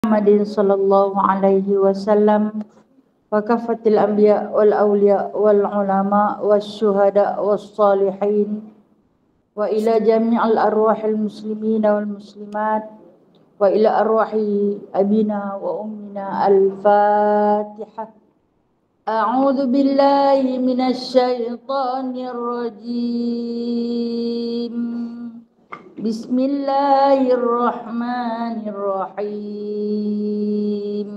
Muhammadin sallallahu alaihi wasallam wa kafatil anbiya wal awliya wal ulama wasyuhada was salihin wa ila jami'al arwahil muslimina wal muslimat wa ila arwahi abina wa ummina al-fatihah. A'udzu billahi minasy syaithanir rajim. Bismillahirrahmanirrahim.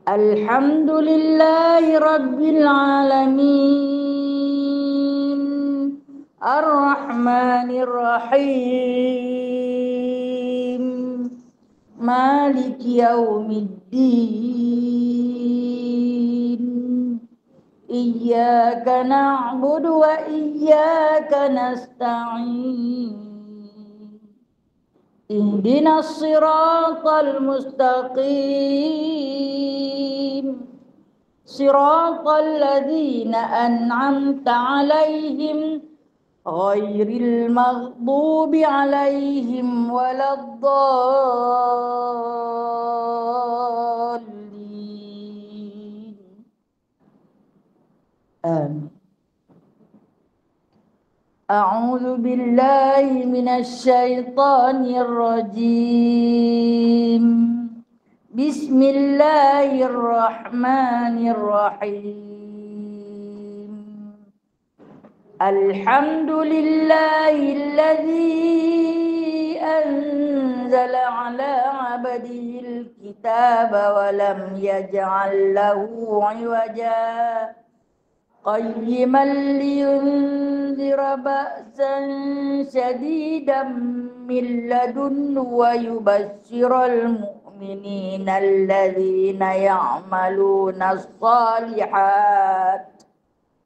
Alhamdulillahi rabbil alamin. Ar-Rahmanir Rahim. Maliki yaumiddin. Iyyaka na'budu wa iyyaka nasta'in. Ihdinas siratal mustaqim. Siratal ladzina an'amta 'alaihim ghairil maghdubi 'alaihim waladdallin. Amin. A'udzu billahi minasy syaithanir rajim. Bismillahirrahmanirrahim. Alhamdulillahilladzi anzala 'ala 'abdihil kitaba wa lam yaj'al lahu 'iwaja qayyiman liyunzira ba'san syadidan min ladunhu wa yubashshiral mu'minina alladzina ya'maluna as-salihat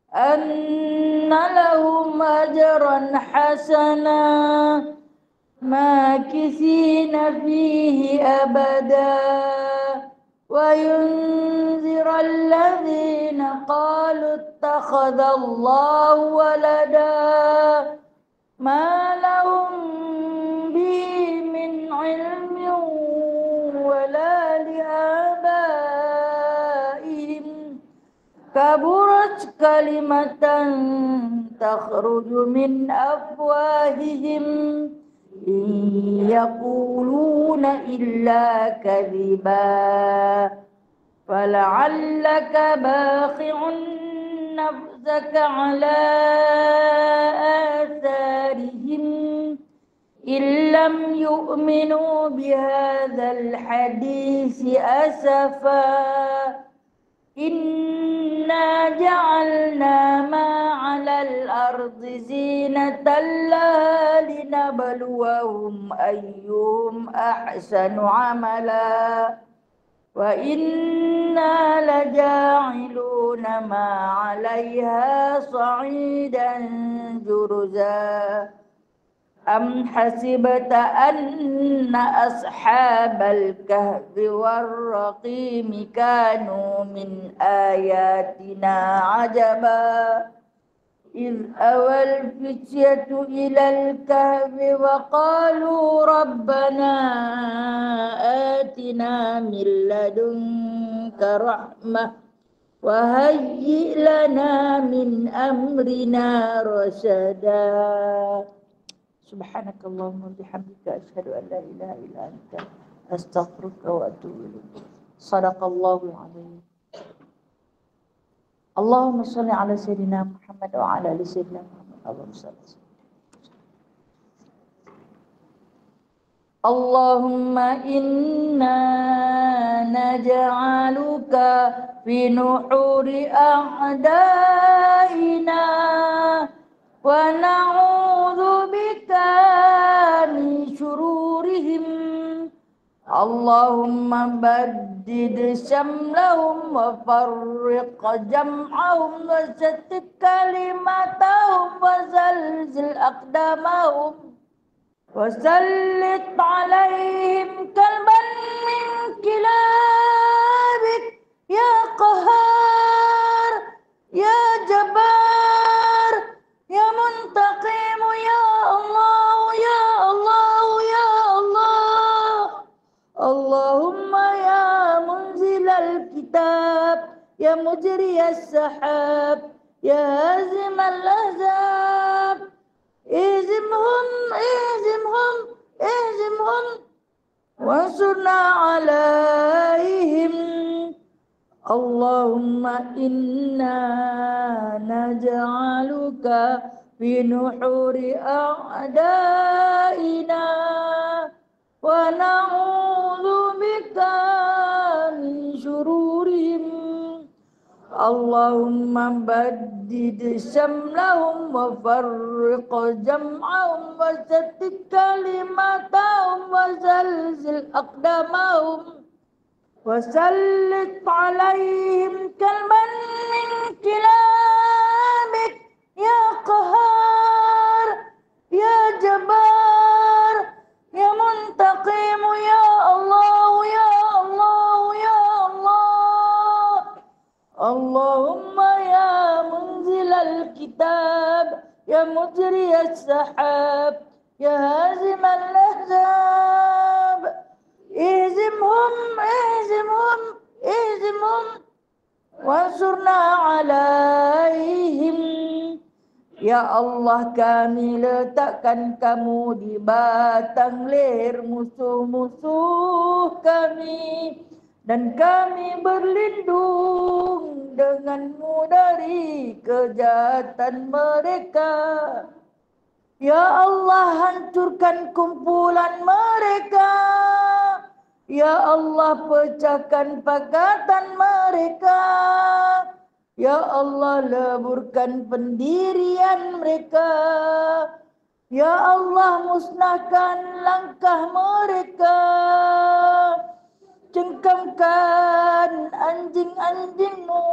anna lahum ajran hasana makithina fihi abada wa yunzira alladzina qalu ittakhadallahu walada ma lahum bihi min ilmin wala liabaihim kaburat kalimatan takhruju min afwahihim in yaquluna illa kadhiba fala'allaka bakhi'un nafsaka ala atharihim illam yu'minu bihadzal hadisi asafa. Inna ja'alna ma 'alal ardi zinatan laha linabluwahum ayyuhum ahsanu 'amala wa inna laja'iluna ma 'alayha sa'idan jurza. Am hasibta anna ashabal kahfi war-raqimi kanu min ayatina ajaba idh awal fityatu ilal kahfi wa qalu rabbana atina min ladunka rahmah wa hayyi lana min amrina rasyada. Subhanakallahumma bihamdika asyhadu an la ilaha illa anta astaghfiruka wa atubu ilaik. Shadaqallahul azim. Allahumma shalli ala sayyidina Muhammad wa ala ali sayyidina Muhammad. Allahumma shalli. Allahumma inna naj'aluka fi nuhuri a'daina wa na'udzu bika min syururihim. Allahumma baddid syamlahum wa farriq jam'ahum wa shattit kalimatahum wa zalzil aqdamahum wa sallit alaihim kalban min kilabik ya qahar ya jabbar ya muntaqim ya Allah ya Allah ya Allah. Allah Allahumma ya munzilal kitab, ya mujriyas sahab, ya hazimal ahzab, ihzimhum, ihzimhum, ihzimhum, wansurna alaihim. Allahumma inna naj'aluka fi nuhuri a'daina wa na'udzu bika min syururihim. Allahumma baddid syamlahum wa farriq jam'ahum wa shattit kalimatahum wa zalzil aqdamahum wa sallit alaihim kalban min kilabik ya qahar ya jabbar ya muntaqim ya Allah ya Allah ya Allah. Allahumma ya munzilal kitab, ya mujriyas sahab, ya hazimal ahzab, ihzimhum, ihzimhum, ihzimhum, wansurna alaihim. Ya Allah, kami letakkan kamu di batang leher musuh-musuh kami, dan kami berlindung denganmu dari kejahatan mereka. Ya Allah, hancurkan kumpulan mereka. Ya Allah, pecahkan pakatan mereka. Ya Allah, leburkan pendirian mereka. Ya Allah, musnahkan langkah mereka. Cengkamkan anjing-anjingmu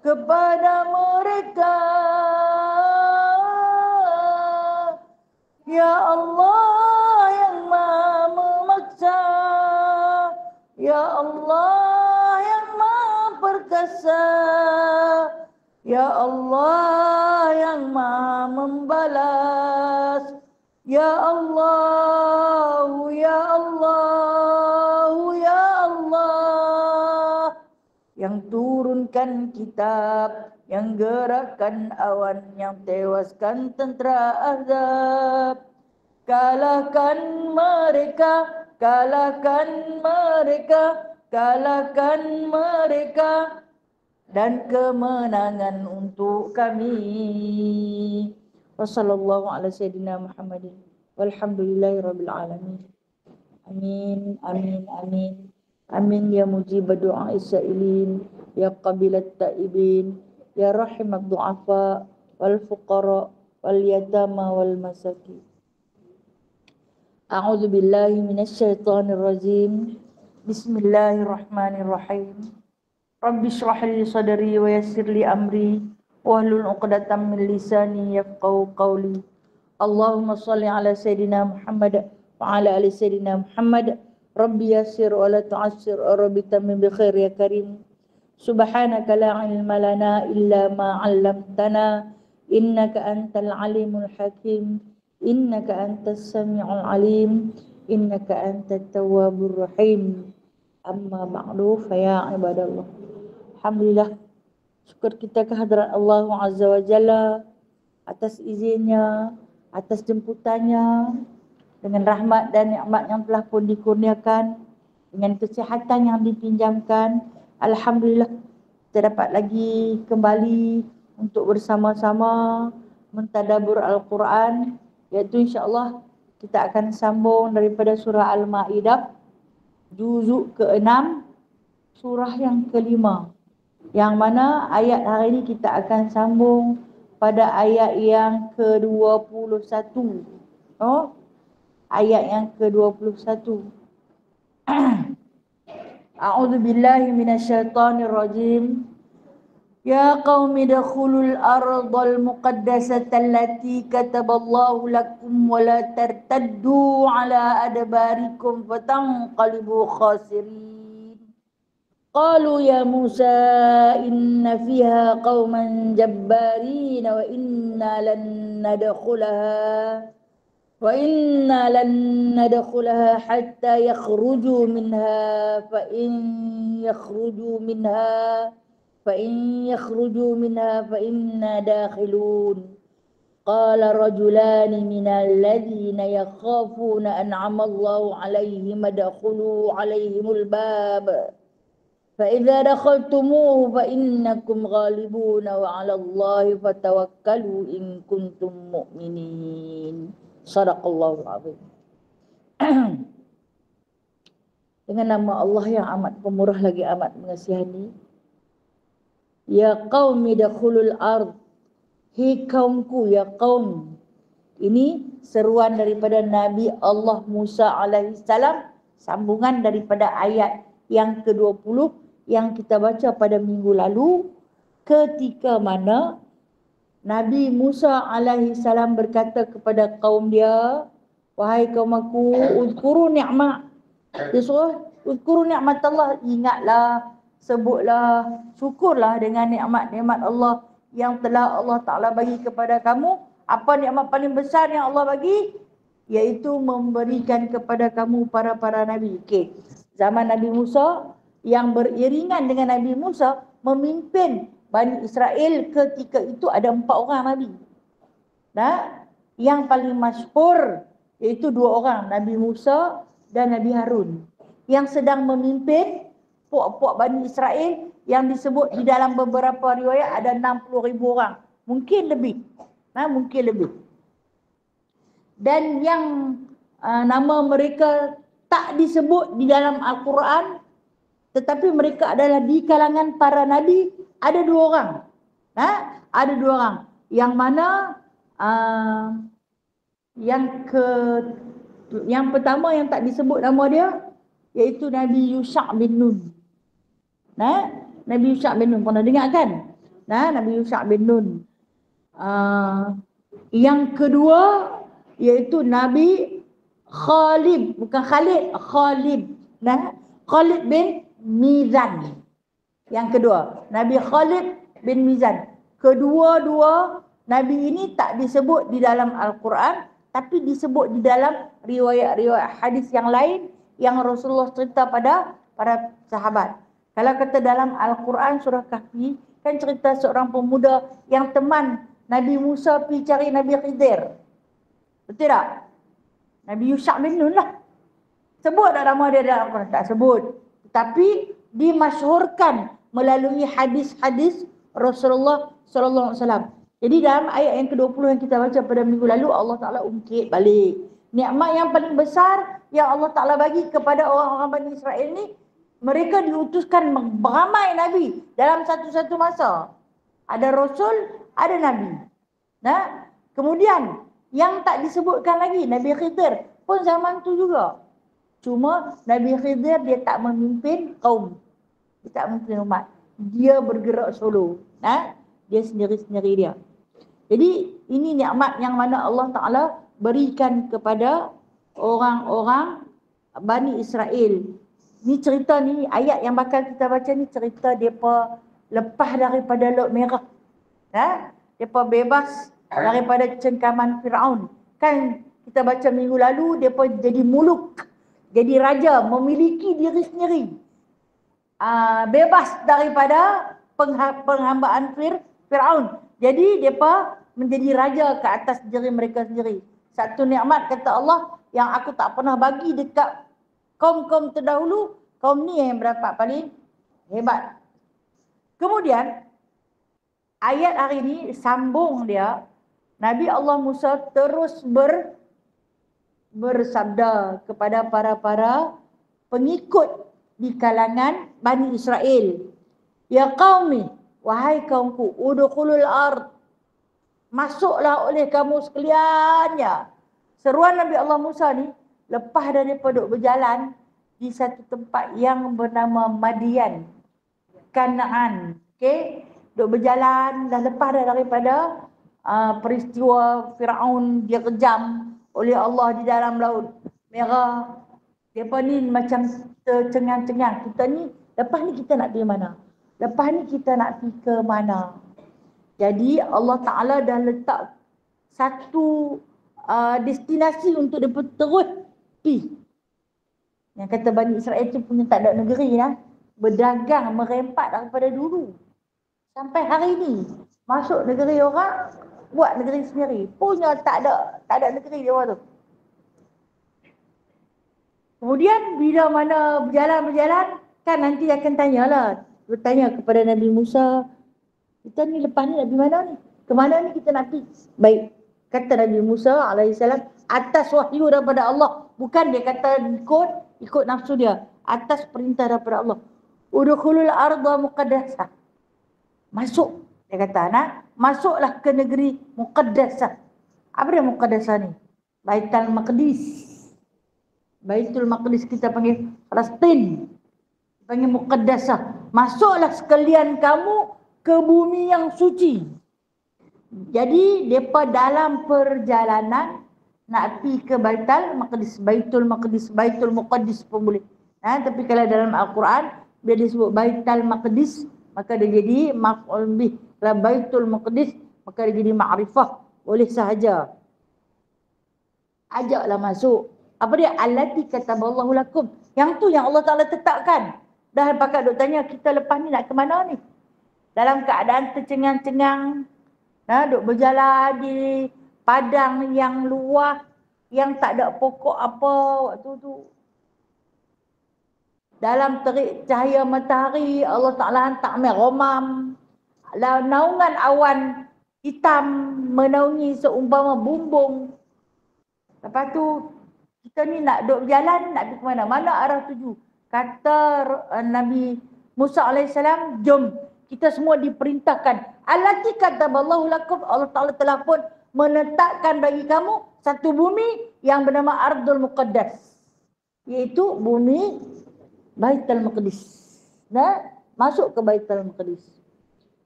kepada mereka. Ya Allah yang Maha memaksa, Ya Allah yang Maha perkasa, Ya Allah yang Maha membalas, Ya Allah, Ya Allah, Ya Allah, yang turunkan kitab, yang gerakkan awan, yang tewaskan tentera azab. Kalahkan mereka, kalahkan mereka, kalahkan mereka, dan kemenangan untuk kami. Wassallallahu ala sayyidina Muhammadin walhamdulillahi rabbil alamin. Amin, amin, amin. Amin ya mujib doa isailin, ya qabilat taibin, ya rahimat du'afa wal fuqara wal yatama wal masakin. A'udzu billahi minasyaitonir rajim. Bismillahirrahmanirrahim. Rabbi shrah li sadri wa yassir li amri wahlul 'uqdatam min lisani yafqahu qawli. Allahumma shalli ala sayidina Muhammad wa ala ali sayidina Muhammad. Rabbi yassir wa la tu'assir, Rabbi tammim bi khair ya karim. Subhanaka la ilma lana illa ma 'allamtana innaka antal alimul hakim. Innaka antas sami'ul alim, innaka antat tawwabur rahim. Amma ba'du, fa ya ibadallah. Alhamdulillah, syukur kita kehadrat Allah Azza wa Jalla atas izinnya, atas jemputannya, dengan rahmat dan nikmat yang telah pun dikurniakan, dengan kesihatan yang dipinjamkan. Alhamdulillah, kita dapat lagi kembali untuk bersama-sama mentadabbur Al-Quran, iaitu insya-Allah kita akan sambung daripada surah Al-Maidah juzuk ke-6, surah yang ke-5, yang mana ayat hari ini kita akan sambung pada ayat yang ke-21. Oh, ayat yang ke-21. A'udzu billahi minasyaitonir rajim. Ya qaumi dakhulul ardal muqaddasata allati kataballahu lakum wa la tartaddu ala adbarikum fatanqalibu khasirin. Qalu ya Musa inna fiha qauman jabbarin wa inna lan nadkhulaha Wa inna lan nadkhulaha hatta yakhruju minha fa in yakhruju minha fa inna dakhilun. Qala rajulani minal ladzina yakhafuna an'ama Allahu 'alaihim adkhulu 'alaihimul bab fa idza dakhaltumuhu fa innakum ghalibun wa 'ala Allahi fatawakkalu in kuntum mu'minin. Shadaqallahu azim. Dengan nama Allah yang amat pemurah lagi amat mengasihani. Ya qaumi dakhulul ard. Hi kaumku, ya kaum. Ini seruan daripada Nabi Allah Musa alaihissalam, sambungan daripada ayat yang ke-20 yang kita baca pada minggu lalu, ketika mana Nabi Musa alaihissalam berkata kepada kaum dia, wahai kaum aku, uzkuru ni'mat. Dia suruh uzkuru ni'mat Allah, ingatlah, sebutlah, syukurlah dengan nikmat-nikmat Allah yang telah Allah Ta'ala bagi kepada kamu. Apa nikmat paling besar yang Allah bagi? Iaitu memberikan kepada kamu para nabi. Okey. Zaman Nabi Musa, yang beriringan dengan Nabi Musa memimpin Bani Israel ketika itu ada 4 orang nabi. Nah, yang paling masyhur iaitu 2 orang, Nabi Musa dan Nabi Harun, yang sedang memimpin puak-puak Bani Israel yang disebut di dalam beberapa riwayat ada 60,000 orang. Mungkin lebih. Mungkin lebih. Dan yang nama mereka tak disebut di dalam Al-Quran, tetapi mereka adalah di kalangan para nabi, ada 2 orang. Ada 2 orang. Yang mana yang pertama yang tak disebut nama dia iaitu Nabi Yusha' bin Nun. Nabi Yusha' bin Nun pernah dengar kan? Nabi Yusha' bin Nun. Yang kedua iaitu Nabi Khalid, bukan Khalid, Khalid. Khalid bin Mizan. Yang kedua, Nabi Khalid bin Mizan. Kedua-dua Nabi ini tak disebut di dalam Al-Quran, tapi disebut di dalam riwayat-riwayat hadis yang lain yang Rasulullah cerita pada para sahabat. Kalau kata dalam Al-Quran surah Kahfi, kan cerita seorang pemuda yang teman Nabi Musa pergi cari Nabi Khidir. Betul tak? Nabi Yusha' bin Nun lah. Sebut tak nama dia dalam Al-Quran? Tak sebut. Tapi dimasyhurkan melalui hadis-hadis Rasulullah sallallahu alaihi wasallam. Jadi dalam ayat yang ke-20 yang kita baca pada minggu lalu, Allah Ta'ala ungkit balik nikmat yang paling besar yang Allah Ta'ala bagi kepada orang-orang Bani Israel ni. Mereka diutuskan beramai Nabi dalam satu-satu masa. Ada Rasul, ada Nabi. Kemudian yang tak disebutkan lagi, Nabi Khidir pun zaman tu juga. Cuma Nabi Khidir dia tak memimpin kaum. Dia tak memimpin umat. Dia bergerak solo. Dia sendiri-sendiri dia. Jadi ini nikmat yang mana Allah Ta'ala berikan kepada orang-orang Bani Israel. Ni cerita ni, ayat yang bakal kita baca ni cerita mereka lepas daripada Laut Merah. Mereka bebas daripada cengkaman Firaun. Kan kita baca minggu lalu, mereka jadi muluk, jadi raja, memiliki diri sendiri. Bebas daripada penghambaan Firaun. Jadi mereka menjadi raja ke atas diri mereka sendiri. Satu nikmat kata Allah yang aku tak pernah bagi dekat kaum-kaum terdahulu, kaum ni yang berdapat paling hebat. Kemudian ayat hari ini sambung dia, Nabi Allah Musa terus bersabda kepada para pengikut di kalangan Bani Israel. Ya qaumi, wahai kaumku, udkhulul ard, masuklah oleh kamu sekaliannya. Seruan Nabi Allah Musa ni lepas daripada berjalan di satu tempat yang bernama Madian, Kanaan. Okey, duk berjalan dah lepas dah daripada peristiwa Firaun dia kejam oleh Allah di dalam Laut Merah. Depa ni macam tercengang-cengang. Kita ni lepas ni kita nak pergi mana? Lepas ni kita nak pergi ke mana? Jadi Allah Ta'ala dah letak satu destinasi untuk dia terus pi. Yang kata Bani Israel tu punya tak ada negeri lah. Berdagang, merempat daripada dulu. Sampai hari ni. Masuk negeri orang, buat negeri sendiri. Punya tak ada negeri dia orang tu. Kemudian bila mana berjalan-berjalan, kan nanti akan tanyalah. Bertanya kepada Nabi Musa, kita ni lepas ni nak pergi mana ni? Kemana ni kita nak pergi? Baik, kata Nabi Musa alaihissalam, atas wahyu daripada Allah. Bukan dia kata ikut nafsu dia. Atas perintah daripada Allah. Udkhulul arda muqaddasah. Masuk, dia kata, masuklah ke negeri muqaddasah. Apa dia muqaddasah ni? Baitul Maqdis. Baitul Maqdis kita panggil Palestin. Panggil muqaddasah. Masuklah sekalian kamu ke bumi yang suci. Jadi depa dalam perjalanan nak pergi ke Baitul Maqdis, Baitul Maqdis, Baitul Muqaddis pun boleh. Tapi kalau dalam Al-Quran bila disebut Baitul Maqdis, maka dia jadi maf'ul bih. Kalau Baitul Maqdis, maka dia jadi ma'rifah. Boleh sahaja. Ajaklah masuk. Apa dia? Allati kataballahu lakum. Yang tu yang Allah Ta'ala tetapkan. Dah pakat duk tanya kita lepas ni nak ke mana ni? Dalam keadaan tercengang-cengang. Duk berjalan di padang yang luas. Yang tak ada pokok apa waktu tu. Dalam terik cahaya matahari, Allah Ta'ala hantar meromam. Naungan awan hitam menaungi seumpama bumbung. Lepas tu, kita ni nak duduk berjalan, nak pergi ke mana? Mana arah tuju? Kata Nabi Musa AS, jom. Kita semua diperintahkan. Allati kataballahu lakum. Allah Ta'ala telah pun menetapkan bagi kamu satu bumi yang bernama Ardul Muqaddas. Iaitu bumi Baitul Maqdis. Masuk ke Baitul Maqdis.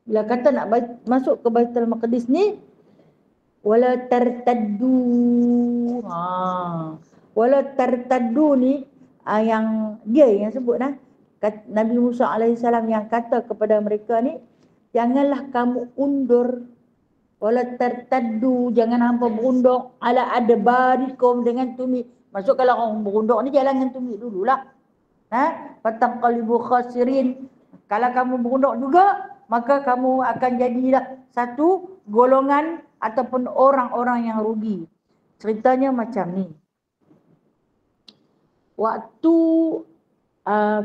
Bila kata nak masuk ke Baitul Maqdis ni, wala tartaddu. Wala tartaddu ni yang dia yang sebut Nabi Musa alaihissalam yang kata kepada mereka ni, janganlah kamu undur. Wala tartaddu, jangan hampa berundur ala adbarikum dengan tumit. Maksud kalau orang berundur ni jalan dengan tumit dululah. Fataqalibu khasirin. Kalau kamu berundur juga, maka kamu akan jadilah satu golongan ataupun orang-orang yang rugi. Ceritanya macam ni. Waktu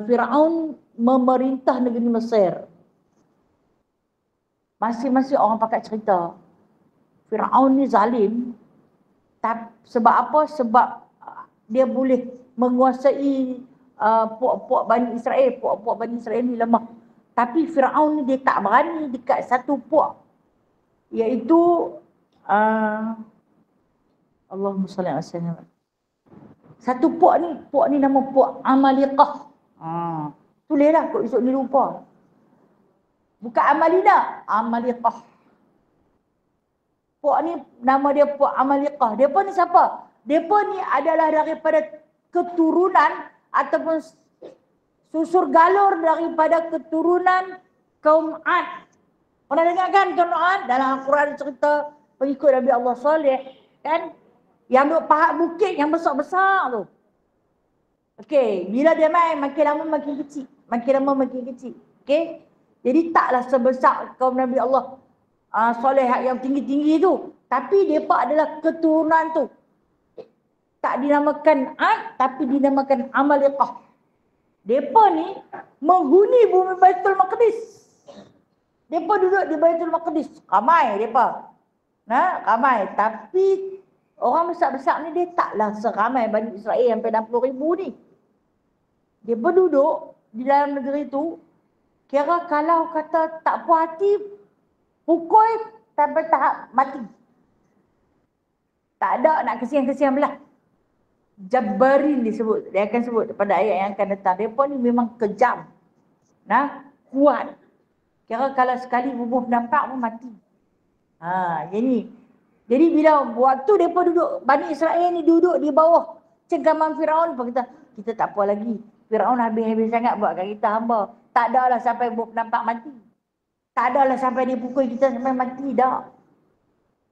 Fir'aun memerintah negeri Mesir, masing-masing orang pakai cerita. Fir'aun ni zalim. Sebab apa? Sebab dia boleh menguasai puak-puak Bani Israel. Puak-puak Bani Israel ni lemah. Tapi Fir'aun ni dia tak berani dekat satu puak. Iaitu Allahumma salli ala sayyidina. Satu puak ni nama puak Amaliqah. Tulislah kau esok ni lupa. Bukan Amalina, Amaliqah. Puak ni nama dia puak Amaliqah. Depa ni siapa? Depa ni adalah daripada keturunan ataupun susur galur daripada keturunan kaum Ad. Pernah dengar kan kaum Ad? Dalam Al-Quran cerita pengikut Nabi Allah Saleh kan? Yang duk pahat bukit yang besar-besar tu. Okey, bila dia main makin lama makin kecil. Makin lama makin kecil. Okey? Jadi taklah sebesar kaum Nabi Allah Saleh yang tinggi-tinggi tu. Tapi mereka adalah keturunan tu. Tak dinamakan Ad, tapi dinamakan Amaliqah. Mereka ni menghuni bumi Baitul Maqdis. Mereka duduk di Baitul Maqdis. Ramai mereka. Ramai. Tapi orang besar-besar ni dia taklah seramai Bani Israel sampai 60,000 ni. Mereka duduk di dalam negeri tu. Kira kalau kata tak puas hati, pukul sampai tahap mati. Tak ada nak kesian-kesian belah. Jabbarin disebut. Dia akan sebut pada ayat yang akan datang. Mereka ni memang kejam. Kuat. Kira kalau sekali bubuh nampak pun mati. Jadi bila waktu mereka duduk, Bani Israel ni duduk di bawah cengkaman Firaun, kita tak apa lagi. Firaun habis-habis sangat buat kat kita hamba. Tak adalah sampai bubuh nampak mati. Tak adalah sampai dia pukul kita sampai mati dah.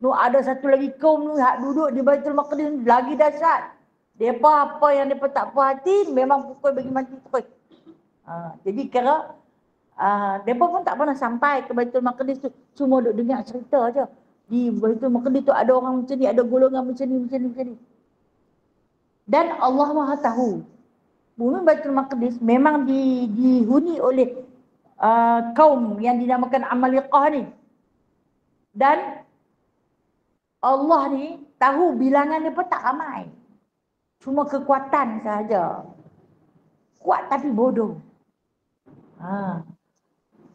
Nu ada satu lagi kaum nu hak duduk di Baitul Maqdis lagi dahsyat. Depa apa yang depa tak puas hati memang pukul bagi mati terus. Jadi kira depa pun tak pernah sampai ke Baitul Maqdis tu, cuma duk dengar cerita aja. Di Baitul Maqdis tu ada orang macam ni, ada golongan macam ni, macam ni, macam ni. Dan Allah Maha tahu. Bumi Baitul Maqdis memang dihuni oleh kaum yang dinamakan Amaliqah ni. Dan Allah ni tahu bilangan dia pun tak ramai. Cuma kekuatan sahaja. Kuat tapi bodoh.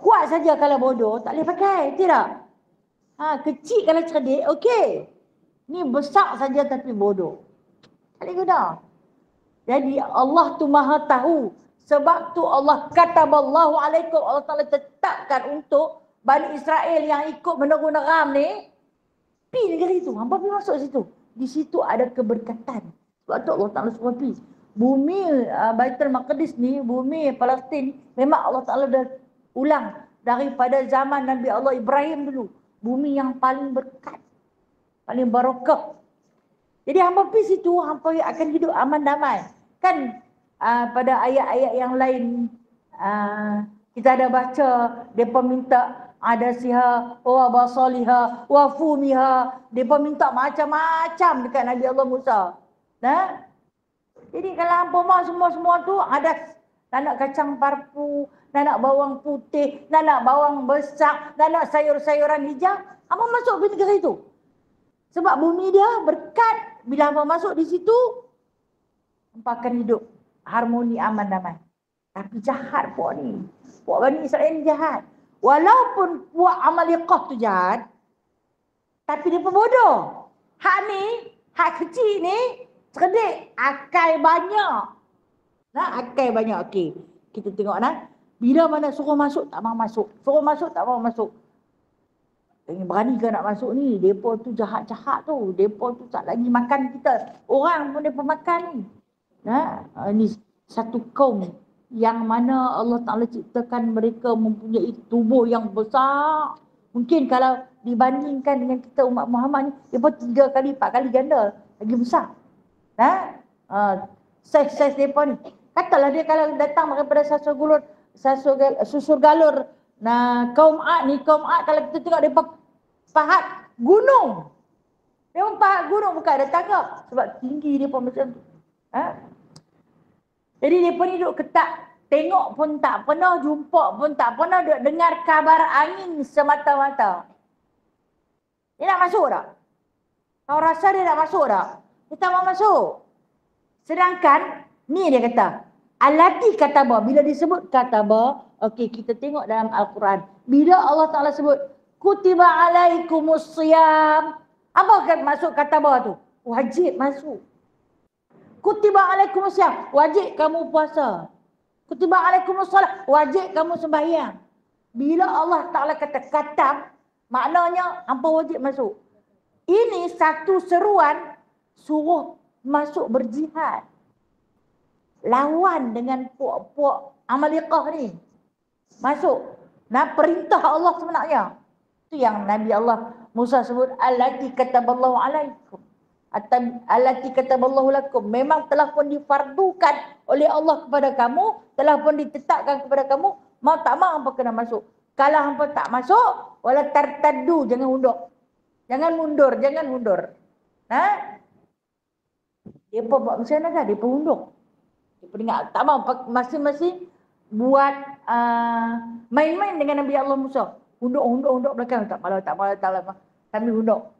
Kuat saja kalau bodoh, tak boleh pakai, tidak? Kecil kalau cerdik, okey. Ni besar saja tapi bodoh. Tak boleh guna. Jadi Allah tu Maha tahu. Sebab tu Allah kataballahu alaikum, Allah Ta'ala tetapkan untuk Bani Israel yang ikut menurun Ram ni, pergi negeri tu. Hampa pergi masuk situ. Di situ ada keberkatan. Sebab tu Allah Ta'ala suruh pergi. Bumi Baitul Maqdis ni, bumi Palestin, memang Allah Ta'ala dah ulang daripada zaman Nabi Allah Ibrahim dulu. Bumi yang paling berkat, paling barakah. Jadi hampa pergi situ, hampa akan hidup aman damai. Kan pada ayat-ayat yang lain kita ada baca, mereka minta ada siha wa basaliha wa fumiha. Mereka minta macam-macam dekat Nabi Allah Musa. Nah, jadi kalau hampa mau semua tu ada, nak nak kacang parpu, nak bawang putih, nak bawang besar, nak sayur-sayuran hijau, hampa masuk ke negeri tu. Sebab bumi dia berkat, bila hampa masuk di situ, hampa akan hidup harmoni, aman, damai. Tapi jahat puak ni. Puak Bani Israel ni jahat. Walaupun puak Amaliqah tu jahat, tapi dia pun bodoh. Hak ni, hak kecil ni, cerdik, akal banyak. Akal banyak. Okey, kita tengok bila mana suruh masuk, tak mau masuk. Suruh masuk, tak mau masuk. Berani ke nak masuk ni? Depa tu jahat-jahat tu. Depa tu tak lagi makan kita. Orang pun depa makan ni. Ni satu kaum yang mana Allah Ta'ala ciptakan mereka mempunyai tubuh yang besar. Mungkin kalau dibandingkan dengan kita umat Muhammad ni, depa 3 kali, 4 kali ganda lagi besar. Saiz depa ni. Katalah dia kalau datang daripada susur galur. Kaum Ad ni, kaum Ad kalau kita tengok depa pahat gunung. Dia pun pahat gunung, bukan ada tangga. Sebab tinggi depa macam tu. Jadi depa ni duduk ketak. Tengok pun tak pernah, jumpa pun tak pernah, duduk dengar kabar angin semata-mata. Dia nak masuk tak? Kau rasa dia nak masuk tak? Dia tak mau masuk. Sedangkan, ni dia kata, Allati kataba, bila disebut kataba, okey, kita tengok dalam Al-Quran. Bila Allah Ta'ala sebut, kutiba alaikumus siyam. Apa maksud kataba tu? Wajib masuk. Kutiba alaikumus siyam, wajib kamu puasa. Kutiba alaikumus salat, wajib kamu sembahyang. Bila Allah Ta'ala kata katab, maknanya hampa wajib masuk. Ini satu seruan suruh masuk berjihad. Lawan dengan puak-puak Amaliqah ni. Masuk. Perintah Allah sebenarnya. Itu yang Nabi Allah Musa sebut, allati kataballahu alaikum. Allati kataballahu lakum. Memang telah pun difardukan oleh Allah kepada kamu, telah pun ditetapkan kepada kamu, mau tak mau hampa kena masuk. Kalau hampa tak masuk, wala tartaddu, jangan undur. Jangan mundur, jangan mundur. Depa buat macam mana kan? Depa undur. Depa dengar, tak mau masing-masing buat main-main dengan Nabi Allah Musa. Undur belakang, tak malu. Sambil undur.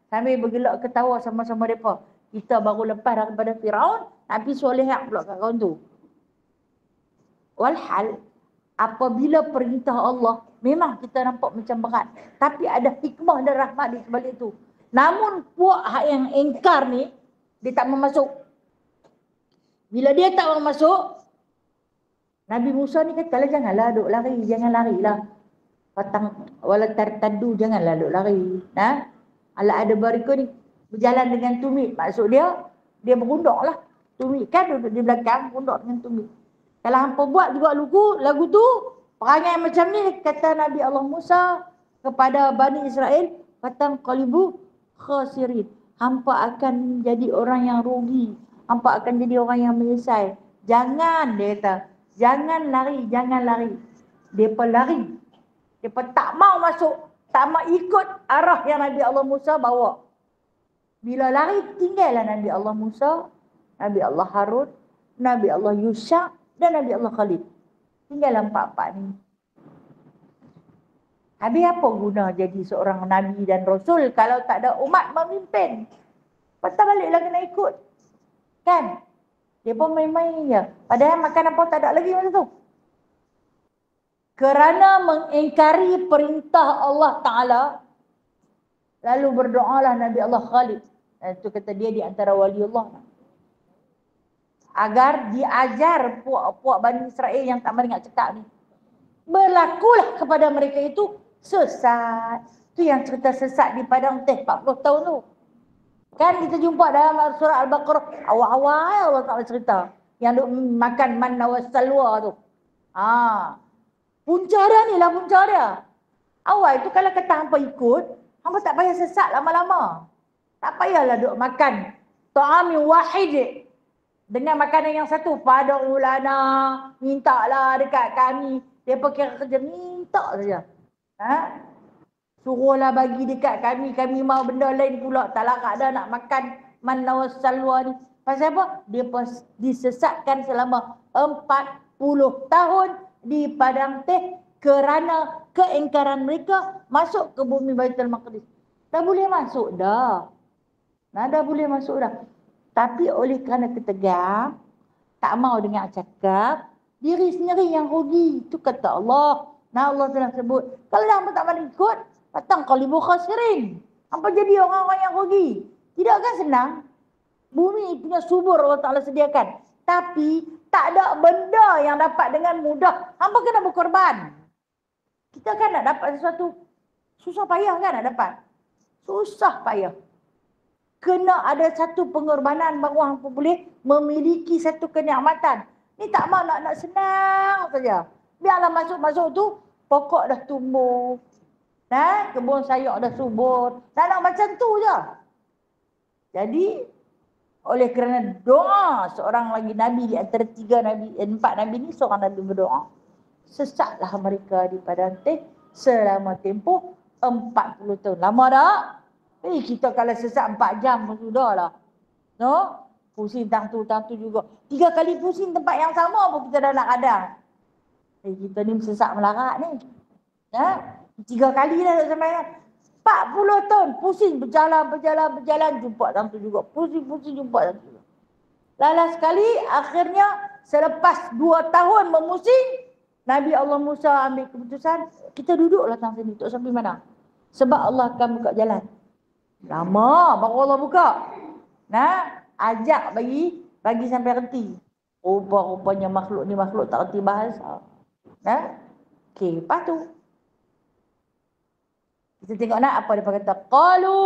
Sambil bergelak ketawa sama-sama mereka. Kita baru lepas daripada Firaun, Nabi Soleh pula kat kawan tu. Walhal, apabila perintah Allah, memang kita nampak macam berat. Tapi ada hikmah dan rahmat di sebalik itu. Namun puak yang engkar ni, dia tak mau masuk. Bila dia tak mau masuk, Nabi Musa ni kata, janganlah duk lari, jangan larilah. Wala tartaddu, janganlah duk lari. Ala ada bariku ni berjalan dengan tumit. Maksud dia berunduk lah. Tumit kan duduk di belakang, berunduk dengan tumit. Kalau hampa buat juga lagu tu, perangai macam ni, kata Nabi Allah Musa kepada Bani Israel, fatanqalibu khasirin. Hampa akan jadi orang yang rugi. Hampa akan jadi orang yang menyesal. Jangan, dia kata. Jangan lari, jangan lari. Mereka lari. Mereka tak mau masuk. Tak mau ikut arah yang Nabi Allah Musa bawa. Bila lari, tinggallah Nabi Allah Musa, Nabi Allah Harun, Nabi Allah Yusha dan Nabi Allah Khalid. Tinggallah empat-empat ni. Habis apa guna jadi seorang Nabi dan Rasul kalau tak ada umat memimpin? Patah baliklah kena ikut. Kan? Dia pun main-main je. Padahal makan apa tak ada lagi masa tu. Kerana mengingkari perintah Allah Ta'ala, lalu berdoalah Nabi Allah Khalid. Itu kata dia di antara wali Allah. Agar diajar puak-puak Bani Israel yang tak meringat cekak ni. Berlakulah kepada mereka itu sesat. Itu yang cerita sesat di Padang Teh 40 tahun tu. Kan kita jumpa dalam surah Al-Baqarah. Awal-awal Allah Ta'ala cerita. Yang duk makan manna wa salwa tu. Punca dia ni lah punca dia. Awal tu kalau kata hampa ikut, hampa tak payah sesat lama-lama. Tak payahlah duk makan ta'amin wahid. Dengan makanan yang satu. Pada ulana, mintalah dekat kami. Dia kira kerja minta saja. Suruhlah bagi dekat kami. Kami mau benda lain pula. Tak larat dah nak makan manna wa salwa ni. Pasal apa? Dia disesatkan selama 40 tahun di Padang Teh kerana keingkaran mereka masuk ke bumi Baitul Maqdis. Tak boleh masuk dah. Dah boleh masuk dah. Tapi oleh kerana ketegar, tak mau dengar cakap, diri sendiri yang rugi. Itu kata Allah. Nah, Allah telah sebut, kalau hampa tak mau ikut, fatanqalibu khasirin. Hampa jadi orang-orang yang rugi. Tidak kan senang? Bumi punya subur Allah Ta'ala sediakan. Tapi tak ada benda yang dapat dengan mudah. Hampa kena berkorban. Kita kan nak dapat sesuatu, susah payah kan nak dapat? Susah payah. Kena ada satu pengorbanan baru hampa boleh memiliki satu kenikmatan. Ni tak mau nak senang saja. Biarlah masuk-masuk tu, pokok dah tumbuh. Kebun sayur dah subur. Nak macam tu je. Jadi, oleh kerana doa seorang lagi Nabi di antara 4 Nabi ni, seorang Nabi berdoa. Sesatlah mereka di Padang Teh selama tempoh 40 tahun. Lama tak? Kita kalau sesat 4 jam pun sudah lah. No? Pusing tang tu juga. 3 kali pusing tempat yang sama pun kita dah nak kadang. Kita ni sesat melarat ni. 3 kali dah sampai kan. 40 tahun pusing berjalan jumpa tang tu juga. Pusing jumpa tang tu juga. Lala sekali akhirnya selepas 2 tahun memusing, Nabi Allah Musa ambil keputusan, kita duduklah tang sini. Tak sampai mana. Sebab Allah akan buka jalan. Lama baru Allah buka. Ajak bagi sampai reti. Rupanya makhluk ni makhluk tak reti bahasa. Okey, lepas tu kita tengok nak apa dia kata. Qalu.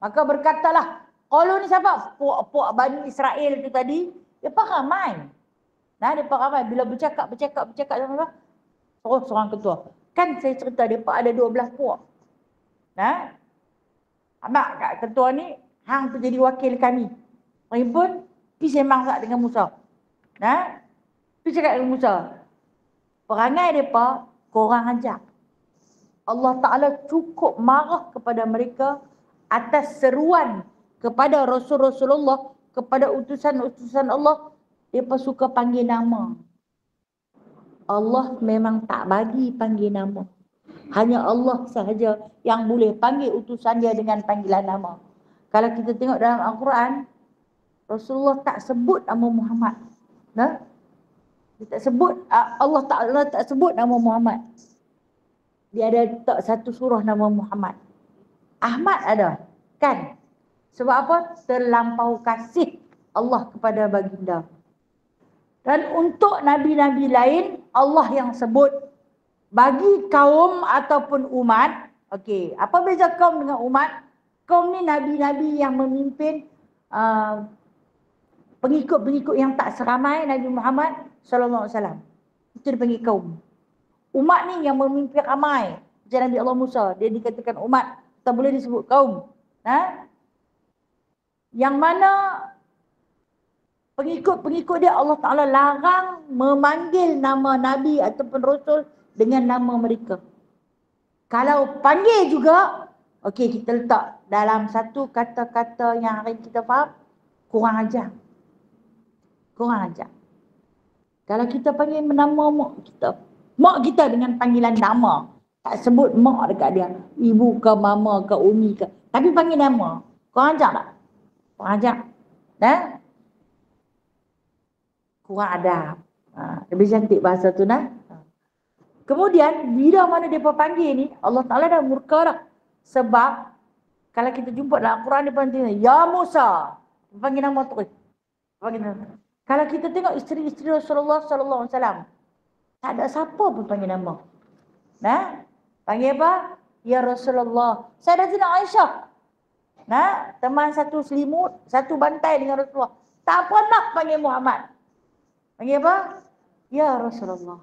Maka berkatalah. Qalu ni siapa? Puak-puak Bani Israel tu tadi. Dia ramai. Dia ramai. Bila bercakap sama-sama. Seorang ketua. Kan saya cerita dia ada 12 puak. Amak kat ketua ni, hang tu jadi wakil kami. Mereka pun pergi sembang dengan Musa. Pergi cakap dengan Musa. Perangai mereka, korang ajak. Allah Ta'ala cukup marah kepada mereka atas seruan kepada Rasulullah, kepada utusan-utusan Allah. Mereka suka panggil nama. Allah memang tak bagi panggil nama. Hanya Allah sahaja yang boleh panggil utusan dia dengan panggilan nama. Kalau kita tengok dalam Al-Quran, Rasulullah tak sebut nama Muhammad. Dia tak sebut, Allah Ta'ala tak sebut nama Muhammad. Dia ada tak satu surah nama Muhammad. Ahmad ada, kan? Sebab apa? Terlampau kasih Allah kepada baginda. Dan untuk nabi-nabi lain, Allah yang sebut. Bagi kaum ataupun umat, okey, apa beza kaum dengan umat? Kaum ni nabi-nabi yang memimpin pengikut-pengikut yang tak seramai Nabi Muhammad sallallahu alaihi wasallam. Itu dipanggil kaum. Umat ni yang memimpin ramai. Macam Nabi Allah Musa, dia dikatakan umat. tak boleh disebut kaum. Yang mana pengikut-pengikut dia Allah Ta'ala larang memanggil nama Nabi ataupun Rasul dengan nama mereka. Kalau panggil juga, okey, kita letak dalam satu kata-kata yang hari kita faham, kurang ajar. Kurang ajar. Kalau kita panggil nama mak kita dengan panggilan nama, tak sebut mak dekat dia, ibu ke mama ke umi ke, tapi panggil nama, kurang ajar tak? Kurang ajar. Kurang adab. Lebih cantik bahasa tu Kemudian bila mana dia panggil ni, Allah Ta'ala dah murka dah. Sebab kalau kita jumpa dalam Quran dia panggil, Ya Musa. Dia panggil nama tu. Panggil nama. Kalau kita tengok isteri-isteri Rasulullah sallallahu alaihi wasallam, tak ada siapa pun panggil nama. Panggil apa? Ya Rasulullah. Sayyidatina Aisyah. Teman satu selimut, satu bantai dengan Rasulullah. Tak pernah panggil Muhammad. Panggil apa? Ya Rasulullah.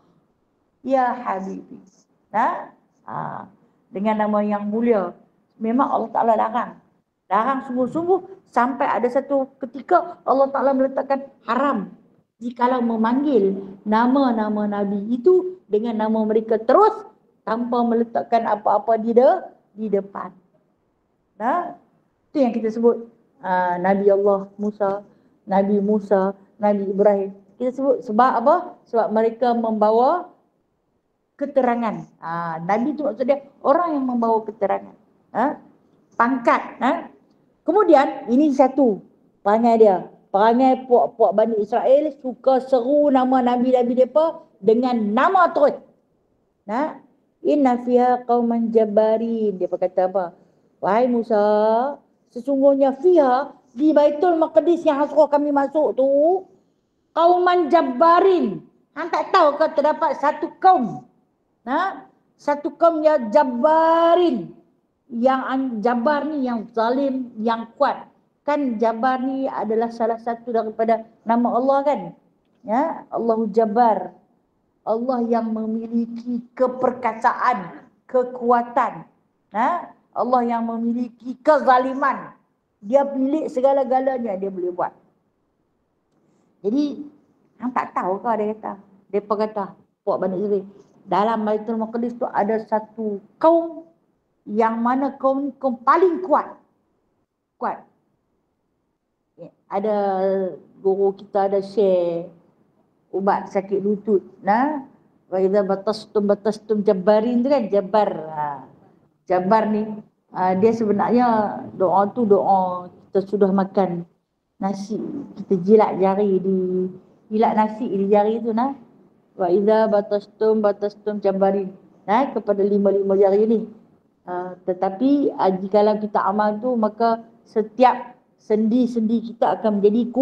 Ya Habibi. Dengan nama yang mulia. Memang Allah Ta'ala larang. Larang sungguh-sungguh sampai ada satu ketika Allah Ta'ala meletakkan haram. Jikalau memanggil nama-nama Nabi itu dengan nama mereka terus tanpa meletakkan apa-apa di depan. Itu yang kita sebut Nabi Allah Musa, Nabi Musa, Nabi Ibrahim. Kita sebut sebab apa? Sebab mereka membawa keterangan. Nabi itu maksud dia orang yang membawa keterangan. Pangkat. Kemudian ini satu perangai dia. Perangai puak-puak Bani Israel suka seru nama Nabi-Nabi mereka dengan nama terus. Inna fiha qauman jabbarin. Dia berkata apa? Wahai Musa, sesungguhnya fiha di Baitul Maqdis yang suruh kami masuk tu, qauman jabbarin. Hang tak tahu ke terdapat satu kaum. Satu kaum yang jabbarin. Yang Jabbar ni yang zalim, yang kuat. Kan Jabbar ni adalah salah satu daripada nama Allah kan. Allahu Jabbar. Allah yang memiliki keperkasaan, kekuatan. Allah yang memiliki kezaliman. Dia milik segala-galanya dia boleh buat. Jadi, hang tak tahu ke dia kata. Depa kata, puak Bani Israil. Dalam Baitul Maqdis tu ada satu kaum yang mana kaum paling kuat. Kuat. Ada guru kita ada share ubat sakit lutut. Wa idza batastum jabbarin tu kan, Jabbar. Jabbar ni dia sebenarnya doa tu doa kita sudah makan nasi, kita jilat jari jilat nasi di jari tu wa idza batastum jabbarin kepada 5 jari ni. Tetapi jikalau kita amal tu maka setiap sendi-sendi kita akan menjadi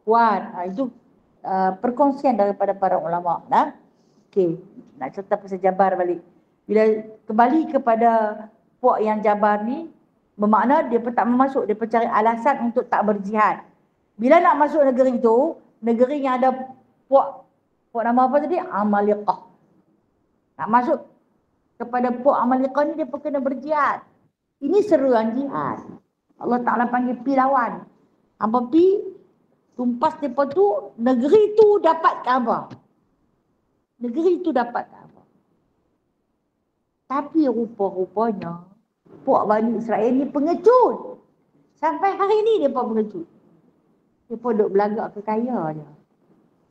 kuat. Itu perkongsian daripada para ulama. Okey, nak cerita pasal Jabbar balik. Bila kembali kepada puak yang Jabbar ni, bermakna dia pun tak masuk, dia pun cari alasan untuk tak berjihad. Bila nak masuk negeri tu, negeri yang ada puak nama apa tadi? Amalikah. Nak masuk kepada puak Amalikah ni dia pun kena berjihad. Ini seruan jihad. Allah Ta'ala panggil pi lawan. Apa pi? Tumpas mereka tu, negeri tu dapat apa? Negeri tu dapat apa? Tapi rupa-rupanya puak Bani Israel ni pengecut. Sampai hari ni dia pun pengecut. Dia pun duk belagak kekaya je.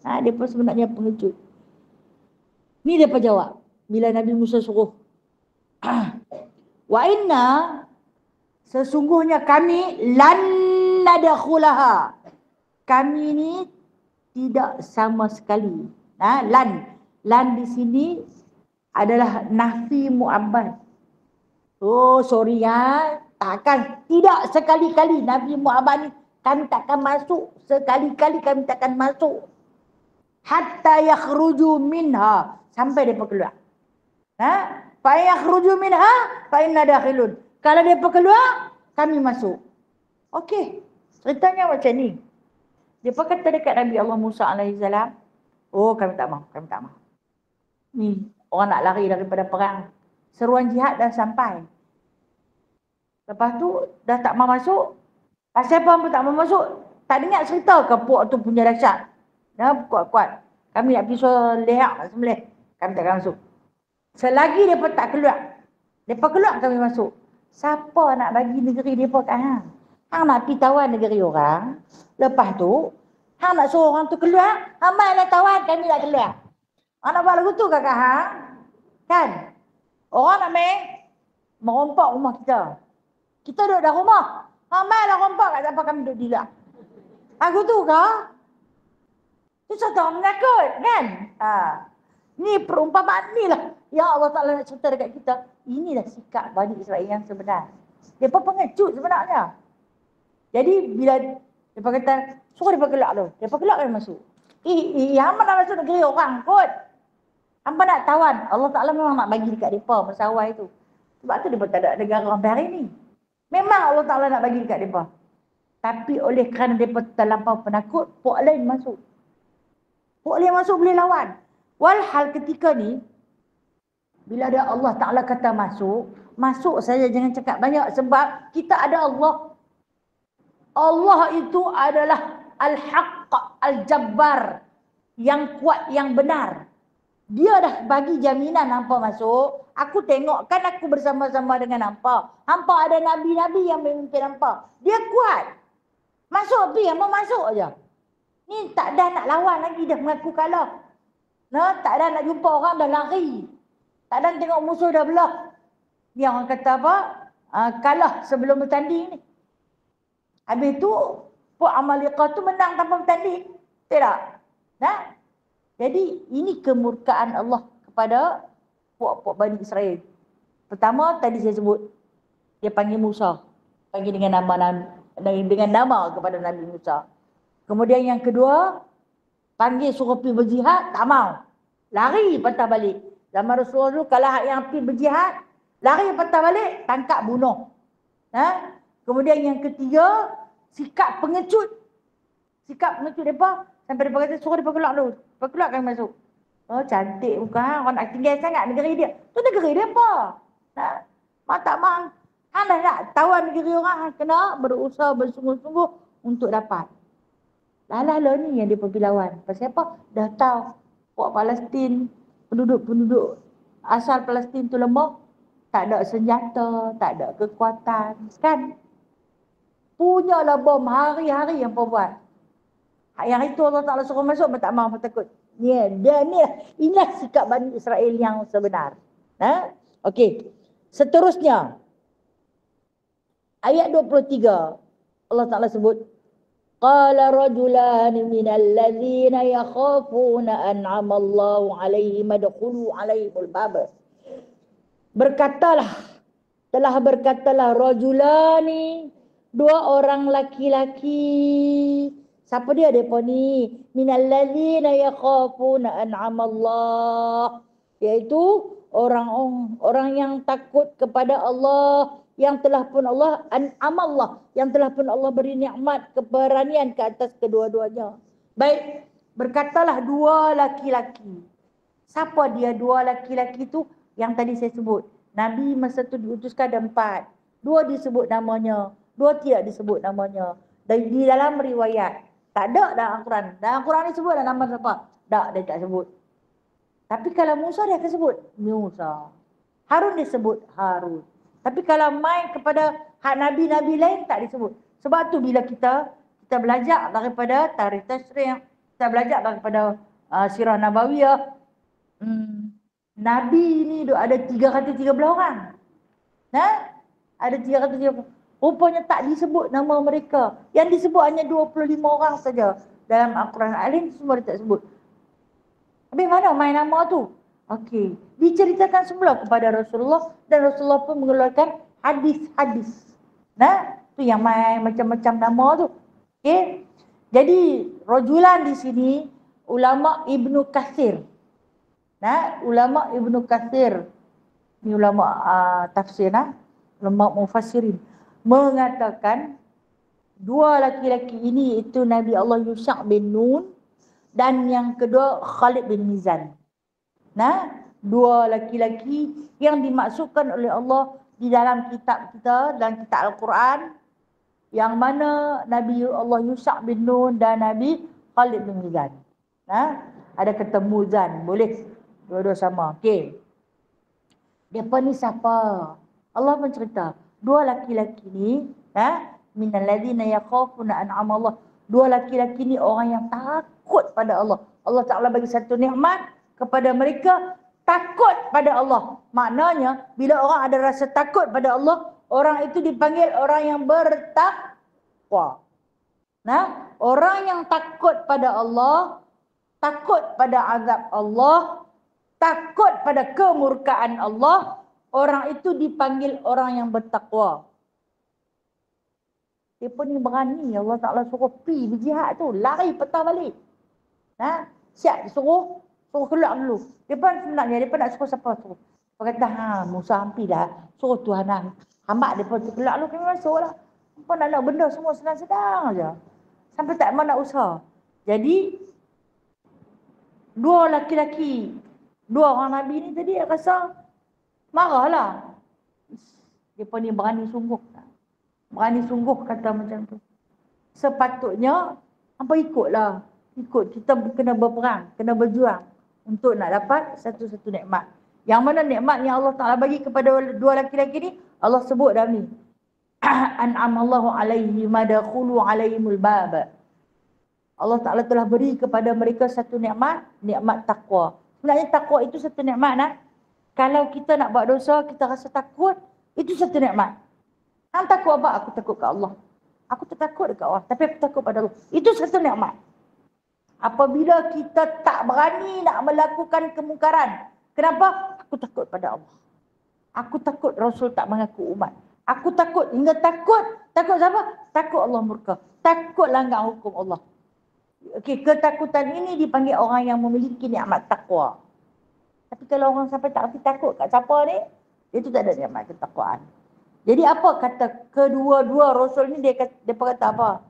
Dia pun sebenarnya pengecut. Ni dia pun jawab. Bila Nabi Musa suruh. Wa inna, sesungguhnya kami lan nadakhulaha. Kami ni tidak sama sekali. Lan di sini adalah nafi mu'abbad. Oh sorry takkan, tidak sekali-kali Nabi Muhammad ni kami takkan masuk, sekali-kali kami takkan masuk. Hatta yakhruju minha, sampai dia keluar. Fa yakhruju minha fa inna dakhilun. Kalau dia keluar, kami masuk. Okey, ceritanya macam ni. Dia kata dekat Nabi Allah Musa alaihissalam, oh kami tak mahu, kami tak mahu. Ni orang nak lari daripada perang. Seruan jihad dah sampai. Lepas tu dah tak mau masuk. Pasal apa tak mau masuk? Tak dengar cerita ke puak tu punya dahsyat. Dah kuat-kuat. Kami nak pergi lehat nak sembelih. Kami takkan masuk. Selagi mereka tak keluar. Mereka keluar kami masuk. Siapa nak bagi negeri mereka kat hang? Hang nak pergi tawan negeri orang. Lepas tu, hang nak suruh orang tu keluar. Hang mainlah tawan, kami nak keluar. Hang nak buat lagu tu kakak hang? Kan? Orang nak main merompak rumah kita. Kita duduk dalam rumah. Hang mainlah rompak kat siapa kami duduk di luar. Lagu tu ke? Itu satu orang menakut kan? Ni perumpamaan ni lah. Ya Allah Ta'ala nak cerita dekat kita. Inilah sikap Bani Israel yang sebenar. Mereka pengecut sebenarnya. Jadi bila mereka kata, suruh mereka keluar tu. Mereka keluar kan masuk. Hamba nak masuk negeri orang kot. Hamba nak tawan. Allah Ta'ala memang nak bagi dekat mereka masawai tu. Sebab tu mereka tak ada negara sampai hari ni. Memang Allah Ta'ala nak bagi dekat mereka. Tapi oleh kerana mereka terlampau penakut, puak lain masuk. Puak lain masuk boleh lawan. Walhal ketika ni, bila ada Allah Ta'ala kata masuk, masuk saja jangan cakap banyak sebab kita ada Allah. Allah itu adalah Al-Haqq, Al-Jabbar, yang kuat, yang benar. Dia dah bagi jaminan hampa masuk. Aku tengok kan aku bersama-sama dengan hampa. Hampa ada Nabi-Nabi yang memimpin hampa. Dia kuat. Masuk pergi, hampa masuk aja. Ni tak dah nak lawan lagi, dah mengaku kalah. Nah, tak ada nak jumpa orang dah lari. Tak ada tengok musuh dah belah. Ni orang kata apa? Kalah sebelum bertanding ni. Habis tu, puak Amalekah tu menang tanpa bertanding. Tidak? Nah? Jadi, ini kemurkaan Allah kepada puak-puak Bani Israel. Pertama, tadi saya sebut. Dia panggil Musa. Panggil dengan nama kepada Nabi Musa. Kemudian yang kedua, panggil suruh pergi berjihad, tak mau. Lari patah balik. Zaman Rasulullah dulu, kalau yang pergi berjihad, lari patah balik, tangkap bunuh. Kemudian yang ketiga, sikap pengecut. Sikap pengecut mereka, sampai mereka kata, suruh mereka keluar dulu. Mereka keluar kami masuk. Oh cantik bukan, orang nak tinggal sangat negeri dia. Tu negeri dia apa? Mak tak mak. Hang dah nak tawan negeri orang, kena berusaha bersungguh-sungguh untuk dapat. Lah ni yang dia pergi lawan. Pasal apa? Dah tahu puak Palestin, penduduk-penduduk asal Palestin tu lemah, tak ada senjata, tak ada kekuatan, kan? Punyalah bom hari-hari yang buat. Yang itu Allah Ta'ala suruh masuk, tak mahu takut. Dia ni lah. Inilah sikap Bani Israel yang sebenar. Okey. Seterusnya, ayat 23, Allah Ta'ala sebut, Qala rajulan minal ladzina yakhafuna an'ama Allahu 'alaihim adkhulu 'alaihimul bab. Telah berkatalah rajulani, dua orang laki-laki. Siapa dia depa ni? Minal ladzina yakhafuna an'ama Allah, iaitu orang yang takut kepada Allah, yang telah pun Allah amallah, yang telah pun Allah beri nikmat keberanian ke atas kedua-duanya. Baik, berkatalah dua laki-laki. Siapa dia dua laki-laki tu? Yang tadi saya sebut. Nabi masa tu diutuskan ada 4. 2 disebut namanya, 2 tidak disebut namanya. Dan di dalam riwayat, tak ada dalam Al-Quran. Dalam Al-Quran ni sebut nama siapa? Tak, dia tak sebut. Tapi kalau Musa dia akan sebut Musa. Harun disebut Harun. Tapi kalau main kepada hak Nabi-Nabi lain tak disebut. Sebab tu bila kita belajar daripada tarikh tashrih, kita belajar daripada sirah Nabawiyah, Nabi ni ada 313 orang. Ada 313. Rupanya tak disebut nama mereka. Yang disebut hanya 25 orang saja dalam Al-Quran. Al-Quran semua dia tak sebut. Habis mana main nama tu? Okey, diceritakan semula kepada Rasulullah dan Rasulullah pun mengeluarkan hadis-hadis. Tu yang main macam-macam nama tu. Okey. Jadi rajulan di sini ulama Ibnu Katsir. Ulama Ibnu Katsir ni ulama tafsir, ulama mufassirin mengatakan dua laki-laki ini itu Nabi Allah Yusha' bin Nun dan yang kedua Khalid bin Mizan. Dua laki-laki yang dimaksudkan oleh Allah di dalam kitab kita, dalam kitab Al-Quran, yang mana Nabi Allah Yusha' bin Nun dan Nabi Khalid bin Mizan. Ada ketemu Zan, boleh dua-dua sama. Okey. Depa ni siapa? Allah mencerita, dua laki-laki ni, minal ladzina yakhafuna an'ama Allah. Dua laki-laki ni orang yang takut pada Allah. Allah Ta'ala bagi satu nikmat kepada mereka, takut pada Allah. Maknanya bila orang ada rasa takut pada Allah, orang itu dipanggil orang yang bertakwa. Orang yang takut pada Allah, takut pada azab Allah, takut pada kemurkaan Allah, orang itu dipanggil orang yang bertakwa. Dia pun ni berani, Allah Ta'ala suruh pergi berjihad tu, lari petang balik. Siap suruh keluar dulu. Dia pun sebenarnya, dia pun nak suruh siapa suruh. Dia kata, Musa hampir dah, suruh Tuhan hambat dia pun keluar dulu, kami masuk lah. Apa nak benda semua sedang-sedang je. Sampai tak mau nak usaha. Jadi, dua laki-laki, dua orang Nabi ni tadi rasa marahlah. Dia pun ni berani sungguh. Berani sungguh kata macam tu. Sepatutnya, hampa ikutlah. Ikut, kita kena berperang, kena berjuang untuk nak dapat satu-satu nikmat. Yang mana nikmat yang Allah Ta'ala bagi kepada dua laki-laki ni, Allah sebut dalam ni. An'amallahu alaihi madakhulu alaihimul bab. Allah Ta'ala telah beri kepada mereka satu nikmat, nikmat takwa. Sebenarnya takwa itu satu nikmat. Kalau kita nak buat dosa, kita rasa takut, itu satu nikmat. Hang takut apa? Aku takut ke Allah. Aku tak takut dekat Allah, tapi aku takut pada Allah. Itu satu nikmat. Apabila kita tak berani nak melakukan kemungkaran. Kenapa? Aku takut pada Allah. Aku takut Rasul tak mengaku umat. Aku takut, hingga takut. Takut siapa? Takut Allah murka. Takut langgar hukum Allah. Okey, ketakutan ini dipanggil orang yang memiliki nikmat takwa. Tapi kalau orang sampai tak reti takut kat siapa ni, itu tak ada nikmat ketakwaan. Jadi apa kata kedua-dua Rasul ni, dia kata apa?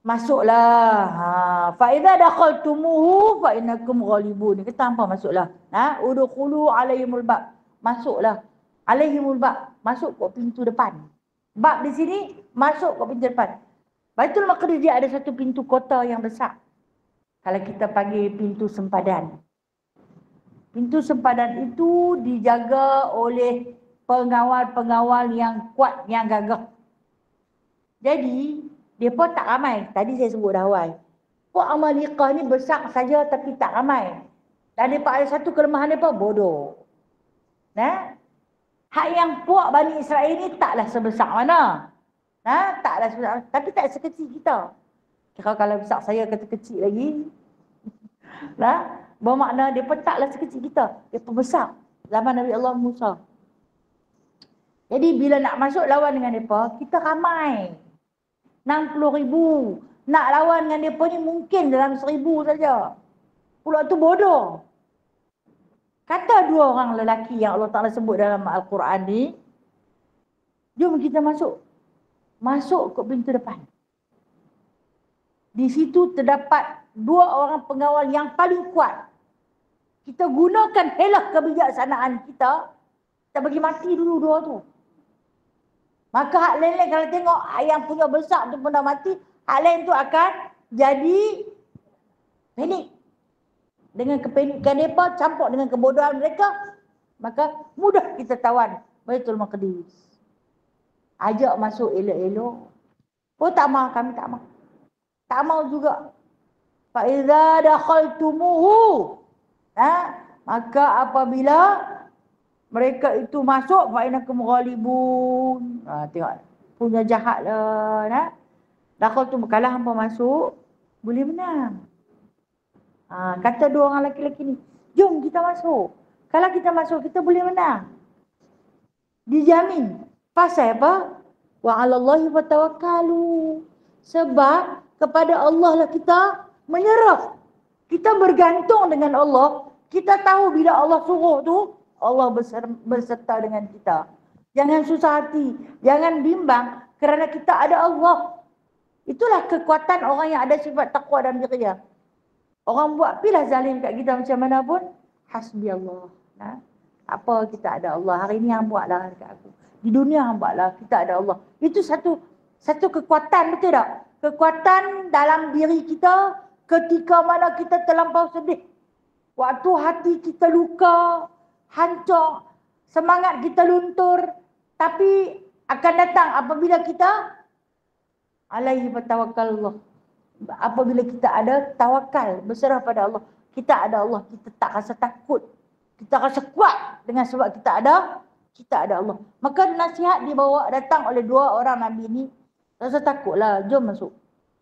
Masuklah. Fa idza dakhaltumuhu fa innakum ghalibun. Kata apa masuklah? Udkhulu alaihimul bab. Masuklah. Alaihimul bab. Masuk ke pintu depan. Bab di sini masuk ke pintu depan. Baitul Maqdis dia ada satu pintu kota yang besar. Kalau kita panggil pintu sempadan. Pintu sempadan itu dijaga oleh pengawal-pengawal yang kuat, yang gagah. Jadi, dia pun tak ramai. Tadi saya sebut dah awal. Puak Amalikah ni besar saja tapi tak ramai. Dan dia ada satu kelemahan dia pun bodoh. Hak yang puak Bani Israel ni taklah sebesar mana. Taklah sebesar, tapi tak sekecil kita. Kalau besar saya kata kecil lagi. Bermakna dia pun taklah sekecil kita. Dia pun besar. Zaman Nabi Allah Musa. Jadi bila nak masuk lawan dengan mereka, kita ramai. 60,000. Nak lawan dengan mereka ni mungkin dalam 1,000 saja. Pula tu bodoh. Kata dua orang lelaki yang Allah Ta'ala sebut dalam Al-Quran ni, jom kita masuk. Masuk ke pintu depan. Di situ terdapat dua orang pengawal yang paling kuat. Kita gunakan helah kebijaksanaan kita. Kita bagi mati dulu dua tu. Maka hak lain-lain kalau tengok yang punya besar tu pun dah mati, hak lain tu akan jadi panik. Dengan kepanikan mereka campur dengan kebodohan mereka, maka mudah kita tawan Baitul Maqdis. Ajak masuk elok-elok. Oh tak mau, kami tak mau. Tak mau juga. Fa iza dakhaltumuhu. Maka apabila mereka itu masuk, fa innakum ghalibun. Tengok. Punya jahatlah. Dakhaltum, kalau hangpa masuk, boleh menang. Kata dua orang lelaki ni, jom kita masuk. Kalau kita masuk, kita boleh menang. Dijamin. Pasal apa? Wa 'alallahi fatawakkalu. Sebab kepada Allah lah kita menyerah. Kita bergantung dengan Allah. Kita tahu bila Allah suruh tu, Allah berserta dengan kita. Jangan susah hati, jangan bimbang kerana kita ada Allah. Itulah kekuatan orang yang ada sifat takwa dan birriyah. Orang buat pilah zalim kat kita macam mana pun, hasbi Allah. Apa kita ada Allah? Hari ni hang buatlah dekat aku. Di dunia hang buatlah, kita ada Allah. Itu satu kekuatan, betul tak? Kekuatan dalam diri kita ketika mana kita terlampau sedih. Waktu hati kita luka, hancur, semangat kita luntur. Tapi akan datang apabila kita alaihi bertawakkalullah. Apabila kita ada tawakal, berserah pada Allah. Kita ada Allah, kita tak rasa takut. Kita rasa kuat dengan sebab kita ada Allah. Maka nasihat dibawa datang oleh dua orang Nabi ni. Rasa takutlah, jom masuk.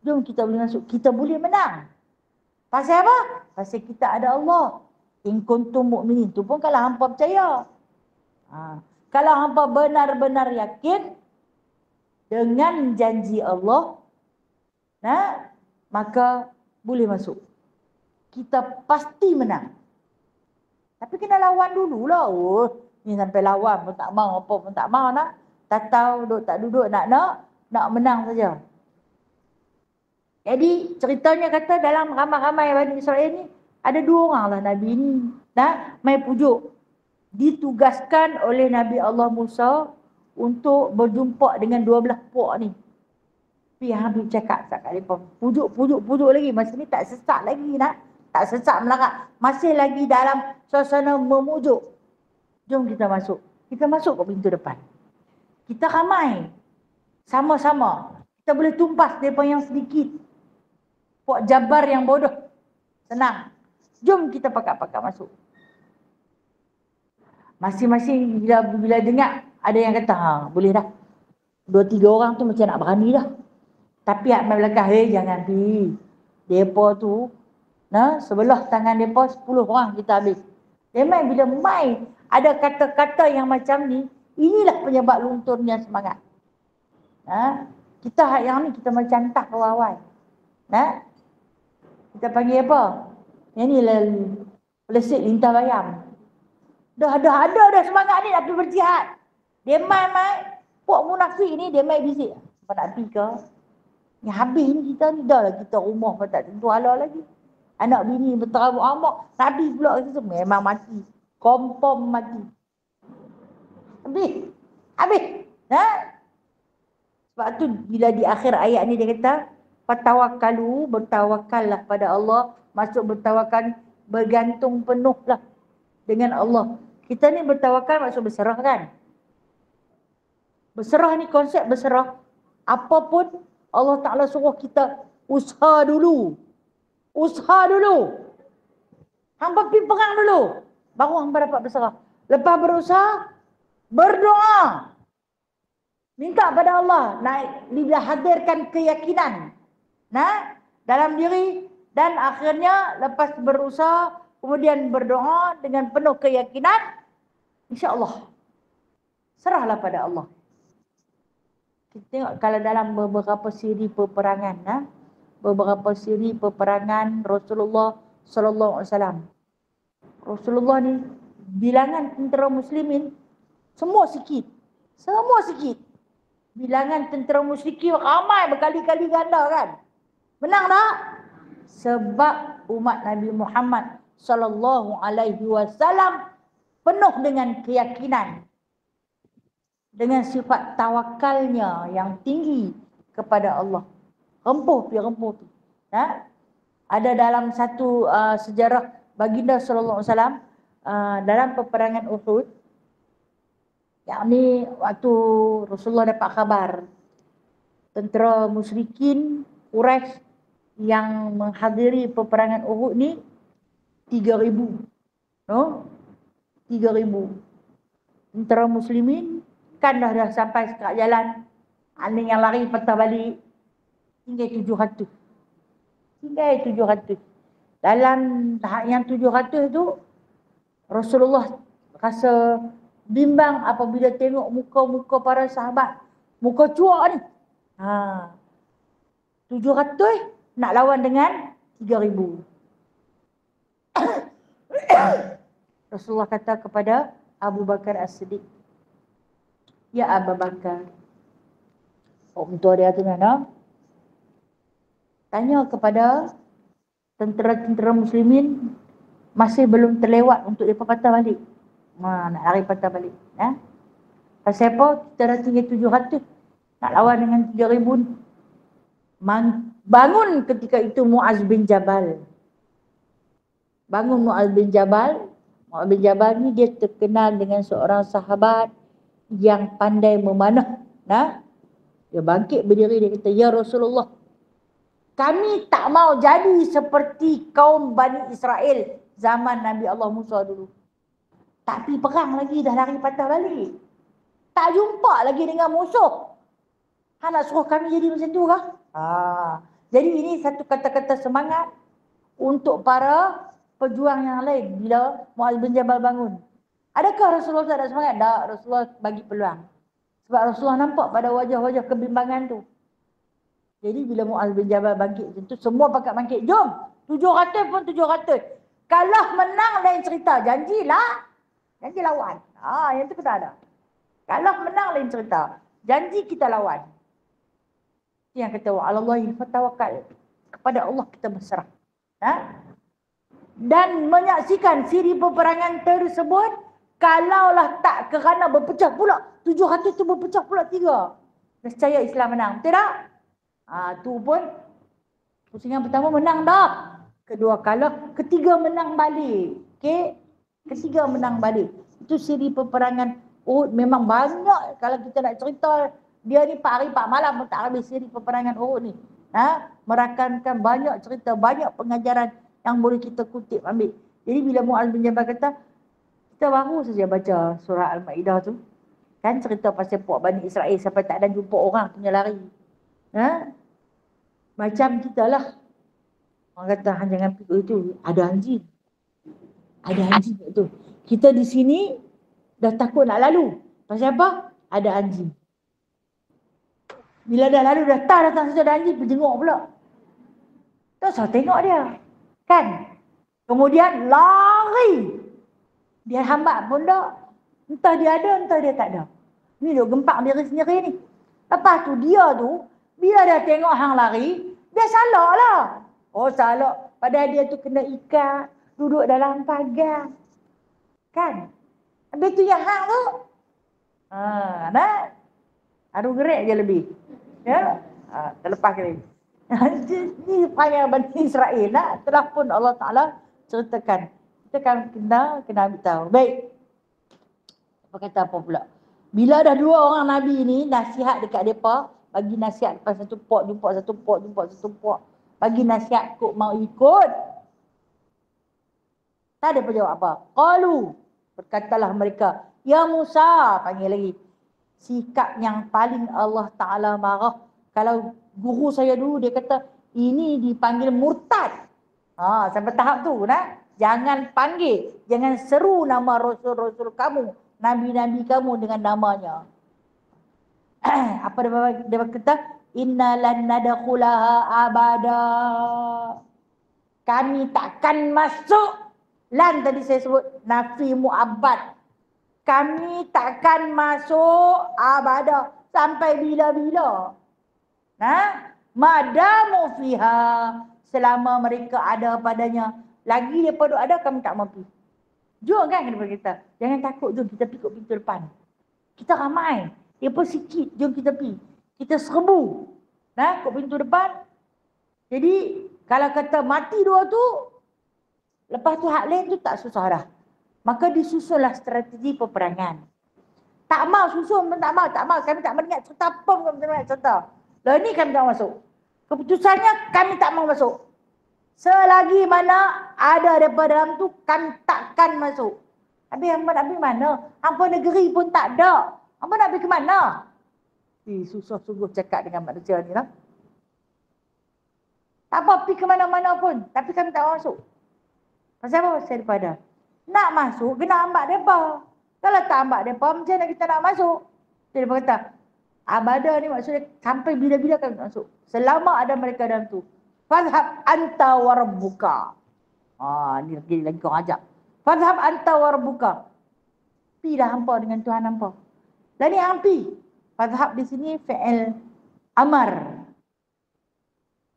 Jom kita boleh masuk, kita boleh menang. Pasal apa? Pasal kita ada Allah. In kuntum mu'minin. Tu pun kalau hampa percaya. Kalau hampa benar-benar yakin dengan janji Allah, maka boleh masuk. Kita pasti menang. Tapi kena lawan dululah. Ni sampai lawan pun tak mau, apa pun tak mau nak. Tak tahu, tak duduk nak menang saja. Jadi ceritanya kata dalam ramai-ramai Bani Israel ni ada dua orang lah Nabi ni. Mai pujuk. Ditugaskan oleh Nabi Allah Musa untuk berjumpa dengan 12 puak ni. Tapi Habib cakap kat mereka, pujuk lagi. Masa ni tak sesak lagi nak. Tak sesak melarat. Masih lagi dalam suasana memujuk. Jom kita masuk. Kita masuk ke pintu depan. Kita ramai. Sama-sama. Kita boleh tumpas mereka yang sedikit. Puak Jabar yang bodoh. Senang. Jom kita pakat-pakat masuk. Masing-masing bila dengar, ada yang kata, boleh dah. 2-3 orang tu macam nak berani dah. Tapi hak main belakang, jangan pergi. Mereka tu, sebelah tangan mereka 10 orang kita habis. Memang bila main, ada kata-kata yang macam ni, inilah penyebab lunturnya semangat. Kita hak yang ni, kita macam tak kawal. Kita panggil apa? Yang ni lah, pelesik lintah bayam. Dah semangat ni nak pergi berjihad. Dia main. Puak munafik ni, dia main bisik. Apa nak pergi ke? Yang habis ni kita ni, dah lah kita rumah pun tak tentu hala lagi. Anak bini berterabuk amak. Nabi pula kita memang mati. Kompom mati. Habis. Sebab tu bila di akhir ayat ni dia kata, fatawakkalu, bertawakallah pada Allah. Maksud bertawakal, bergantung penuhlah dengan Allah. Kita ni bertawakal maksud berserah kan? Berserah ni konsep berserah. Apapun Allah Ta'ala suruh kita usaha dulu. Hangpa pergi perang dulu. Baru hangpa dapat berserah. Lepas berusaha, berdoa. Minta pada Allah. Hadirkan keyakinan. Dalam diri. Dan akhirnya lepas berusaha, kemudian berdoa dengan penuh keyakinan. InsyaAllah. Serahlah pada Allah. Kita tengok kalau dalam beberapa siri peperangan, Rasulullah sallallahu alaihi wasallam. Rasulullah ni bilangan tentera muslimin semua sikit. Bilangan tentera musyrikin ramai berkali-kali ganda kan. Menang tak? Sebab umat Nabi Muhammad sallallahu alaihi wasallam penuh dengan keyakinan. Dengan sifat tawakalnya yang tinggi kepada Allah. Rempuh pi. Ada dalam satu sejarah baginda sallallahu alaihi wasallam dalam peperangan Uhud. Yakni waktu Rasulullah dapat khabar tentera musyrikin Quraisy yang menghadiri peperangan Uhud ni 3,000. 3,000. Tentera muslimin kan dah sampai sekat jalan. Ada yang lari patah balik. Tinggal 700. Dalam yang 700 tu Rasulullah rasa bimbang apabila tengok muka-muka para sahabat. Muka cuak ni. 700 nak lawan dengan 3,000. Rasulullah kata kepada Abu Bakar As-Siddiq, ya Abu Bakar. Untuk dia tu mana? Tanya kepada tentera-tentera muslimin masih belum terlewat untuk mereka patah balik. Nak lari patah balik. Pasal apa? Kita dah tinggal 700. Nak lawan dengan 3,000 ni. Bangun ketika itu Muaz bin Jabal. Bangun Muaz bin Jabal. Muaz bin Jabal ni dia terkenal dengan seorang sahabat yang pandai memanah. Dia bangkit berdiri, dia kata, ya Rasulullah, kami tak mau jadi seperti kaum Bani Israel zaman Nabi Allah Musa dulu. Tak pergi perang lagi, dah lari patah balik. Tak jumpa lagi dengan musuh. Nak suruh kami jadi macam tu kah? Jadi ini satu kata-kata semangat untuk para pejuang yang lain bila Muaz bin Jabal bangun. Adakah Rasulullah tak ada semangat? Tak, Rasulullah bagi peluang. Sebab Rasulullah nampak pada wajah-wajah kebimbangan tu. Jadi bila Muaz bin Jabal bangkit macam tu, semua pakat bangkit. Jom, 700 pun 700. Kalah menang lain cerita. Janjilah. Janji lawan. Yang tu kita ada. Kalah menang lain cerita. Janji kita lawan. Yang kata, wa'alallahi fatawakkal. Kepada Allah kita berserah. Dan menyaksikan siri peperangan tersebut, kalaulah tak kerana berpecah pula, 700 tu berpecah pula 3. Nescaya Islam menang. Betul tak? Tu pun pusingan pertama menang dah. Kedua kalah, ketiga menang balik. Okey? Ketiga menang balik. Itu siri peperangan Uhud. Memang banyak kalau kita nak cerita, dia ni 4 hari 4 malam pun tak habis siri peperangan Uhud ni. Merakamkan banyak cerita, banyak pengajaran yang boleh kita kutip ambil. Jadi bila Muaz bin Jabal kata, kita baru saja baca surah Al-Ma'idah tu, kan cerita pasal puak Bani Israel sampai tak ada jumpa orang punya lari. Macam kita lah. Orang kata, jangan fikir itu, ada anjing. Ada anjing tu. Kita di sini dah takut nak lalu. Pasal apa? Ada anjing. Bila dah lalu, datang saja ada anjing, pergi jenguk pula. Tak usah tengok dia. Kan? Kemudian lari. Dia hambat pun tak. Entah dia ada, entah dia tak ada. Ni dia gempak diri sendiri ni. Lepas tu dia tu, bila dia tengok hang lari, dia salak lah. Salak. Padahal dia tu kena ikat, duduk dalam pagar. Kan? Habis tu yang hang tu. Aduh gerak je lebih. Ya? Terlepas kali. Ini panggil Bani Israel. Telah pun Allah Ta'ala ceritakan. Kita kan kena ambil tahu. Baik. Apa kata apa pula? Bila dah 2 orang Nabi ni nasihat dekat mereka, bagi nasihat lepas satu pok, jumpa satu pok, jumpa satu pok. Bagi nasihat kok mau ikut. Tak ada apa jawab apa. Qalu. Berkatalah mereka, ya Musa, panggil lagi. Sikap yang paling Allah Ta'ala marah. Kalau guru saya dulu dia kata, ini dipanggil murtad. Sampai tahap tu. Jangan panggil, jangan seru nama Rasul-Rasul kamu, Nabi-Nabi kamu dengan namanya. Apa dia kata? Inna lan nadkhulaha abada. Kami takkan masuk. Lan tadi saya sebut nafi mu'abbad. Kami takkan masuk abada. Sampai bila-bila. Madamu fiha. Selama mereka ada padanya. Lagi daripada ada, kami tak mampu. Jom kan kepada kita. Jangan takut, jom kita pergi ke pintu depan. Kita ramai. Dia pun sikit, jom kita pergi. Kita serbu. Ke pintu depan. Jadi, kalau kata mati 2 tu, lepas tu hak lain tu tak susah dah. Maka disusunlah strategi peperangan. Tak mau susun pun tak mau. Kami tak mendengar cerita apa pun kami tak mendengar cerita. Lah ni kami tak masuk. Keputusannya kami tak mau masuk. Selagi mana ada daripada dalam tu, kami takkan masuk. Habis hampa nak pergi mana? Hampa negeri pun tak ada. Hampa nak pergi ke mana? Susah sungguh cakap dengan manusia ni lah. Tak apa pergi ke mana-mana pun. Tapi kami tak mau masuk. Pasal apa? Pasal daripada nak masuk, kena ambak mereka. Kalau tak ambak mereka, macam mana kita nak masuk? Jadi dia kata, abada ni maksudnya sampai bila-bila kami nak masuk. Selama ada mereka dalam tu. Fadhhab anta wa rabbuka. Ni lagi kau ajak. Fadhhab anta wa rabbuka. Pilah hampa dengan Tuhan hampa. Dan ni hampi. Fadhhab di sini fi'il amar.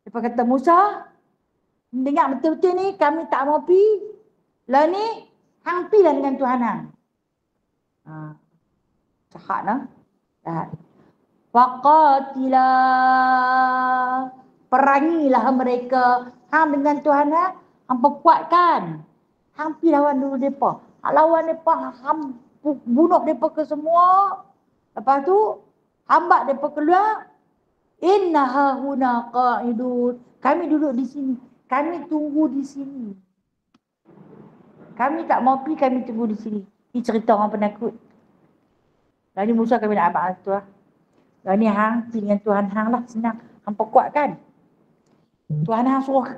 Dia kata Musa, dengar betul-betul ni kami tak mau pi. Lah ni hang pilah dengan Tuhan hang. Jahat nah. Jahat. Faqatila, perangilah mereka hang dengan Tuhan hang perkuatkan. Hang pi lawan dulu depa. Hang lawan depa, hang bunuh depa ke semua. Lepas tu hambat depa keluar. Innaha huna qa'idun. Kami duduk di sini. Kami tunggu di sini. Kami tak mau pergi, kami tunggu di sini. Ini cerita orang penakut. Lalu Musa kami nak abang tu lah. Lalu ni hang pergi dengan Tuhan hang lah, senang. Hang perkuatkan. Tuhan hang suruh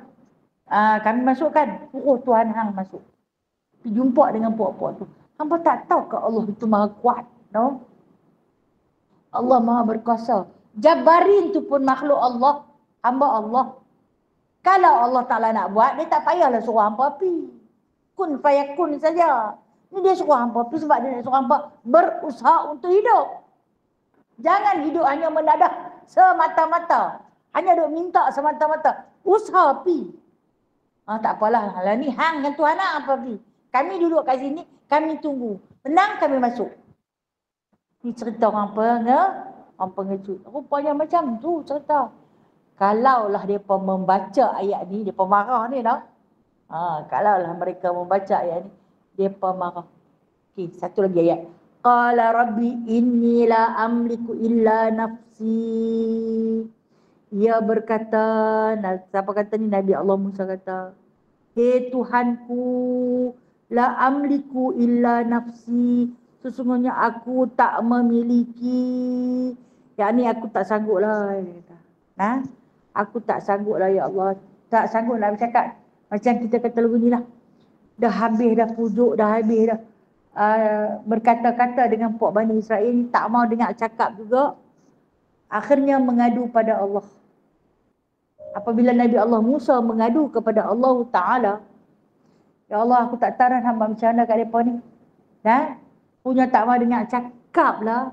kami masukkan. Suruh Tuhan hang masuk. Pergi jumpa dengan puak-puak tu. Hangpa tak tahu ke Allah itu maha kuat. No? Allah maha berkuasa. Jabarin tu pun makhluk Allah. Hamba Allah. Kalau Allah Ta'ala nak buat, dia tak payahlah suruh hampa pergi. Kun fayakun saja. Ni dia suruh hampa pergi sebab dia nak suruh hampa berusaha untuk hidup. Jangan hidup hanya menadah semata-mata. Hanya duk minta semata-mata. Usaha pergi. Tak apalah. Lah ni hang dengan Tuhan nak apa pergi. Kami duduk kat sini, kami tunggu. Menang kami masuk. Ni cerita orang pengecut. Rupanya macam tu cerita. Kalaulah mereka membaca ayat ni, mereka marah ni dah. Kalaulah mereka membaca ayat ni, mereka marah. Okey, satu lagi ayat. Qala rabbi inni la amliku illa nafsi. Ia berkata, siapa kata ni? Nabi Allah Musa kata, hei Tuhanku, la amliku illa nafsi. Sesungguhnya aku tak memiliki. Yang ni aku tak sanggup lah. Aku tak sanggup lah ya Allah. Tak sanggup nak bercakap. Macam kita kata lagu ni lah. Dah habis dah pujuk, dah habis dah. Berkata-kata dengan puak Bani Israel ni. Tak mau dengar cakap juga. Akhirnya mengadu pada Allah. Apabila Nabi Allah Musa mengadu kepada Allah Ta'ala. Ya Allah, aku tak tahu hamba macam mana kat mereka ni. Punya tak mau dengar cakap lah.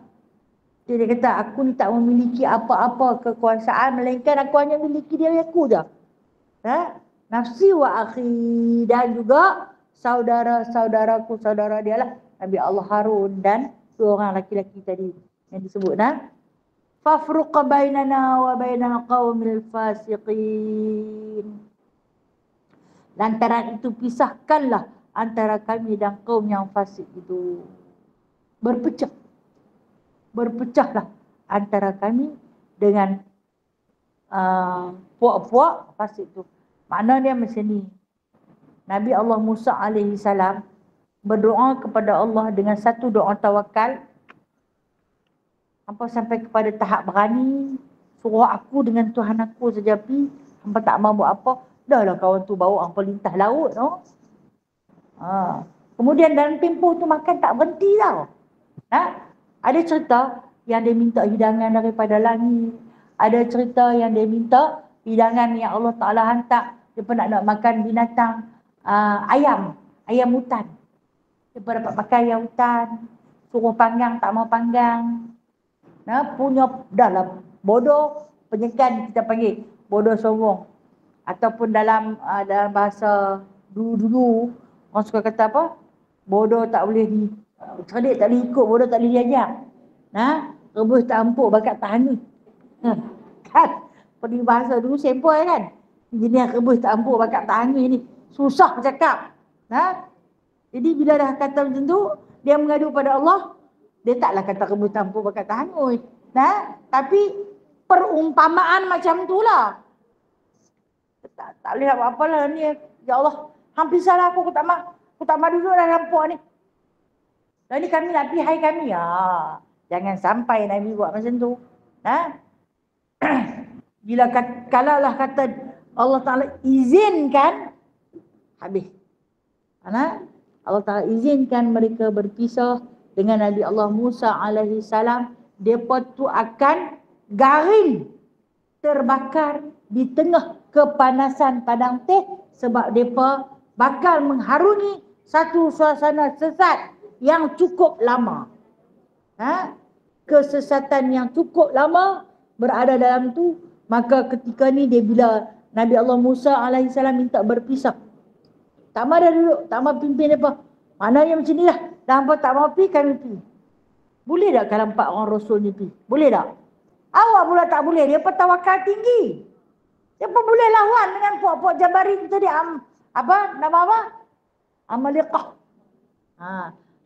Dia kata, aku ni tak memiliki apa-apa kekuasaan, melainkan aku hanya memiliki diri aku je. Nafsi wa akhi, dan juga saudara-saudaraku, saudara dia lah. Nabi Allah Harun dan dua orang laki-laki tadi yang disebut. Fafruqa bainana wa bainal qawmil fasiqin. Lantaran itu pisahkanlah antara kami dan kaum yang fasik itu. Berpecahlah antara kami dengan puak-puak fasik itu. Maknanya macam ni. Nabi Allah Musa AS berdoa kepada Allah dengan satu doa tawakal. Hampa sampai kepada tahap berani. Suruh aku dengan Tuhan aku saja pergi. Hampa tak mahu buat apa. Dah lah kawan tu bawa hampa lintah laut. No? Kemudian dalam tempoh tu makan tak berhenti tau. Ada cerita yang dia minta hidangan daripada langit. Ada cerita yang dia minta hidangan yang Allah Ta'ala hantar. Dia pun nak makan binatang ayam hutan. Dia pun dapat makan ayam hutan. Suruh panggang, tak mau panggang. Punya dah lah bodoh, penyegan kita panggil. Bodoh sombong. Ataupun dalam bahasa dulu-dulu, orang suka kata apa? Bodoh tak boleh cerdik tak boleh ikut, bodoh tak boleh diajak. Rebus tak empuk, bakat tak hangit. Kan? Pada bahasa dulu sempoi kan? Jenis rebus tak empuk, bakat tak hangit ni. Susah bercakap. Jadi bila dah kata macam tu, dia mengadu pada Allah, dia taklah kata rebus tak empuk, bakat tak hangit. Tapi perumpamaan macam tu lah. Tak boleh buat apa lah ni. Ya Allah, hampir salah aku tak mahu duduk dalam puak ni. Dan ni kami nak pihai kami. Jangan sampai Nabi buat macam tu. Kalaulah kata Allah Ta'ala izinkan, habis. Allah Ta'ala izinkan mereka berpisah dengan Nabi Allah Musa AS. Mereka tu akan garing, terbakar di tengah kepanasan padang teh. Sebab mereka bakal mengharungi satu suasana sesat yang cukup lama. Kesesatan yang cukup lama berada dalam tu. Maka ketika ni dia bila Nabi Allah Musa AS minta berpisah, tak mahu dah duduk, tak mahu pimpin mereka. Maknanya macam ni lah. Dah hampa tak mau pergi, kami pergi. Boleh tak kalau 4 orang rasul ni pergi? Boleh tak? Awak pula tak boleh. Dia pun tawakal tinggi. Dia pun boleh lawan dengan puak-puak Jabari tu tadi. Apa? Nama apa? Amaliqah.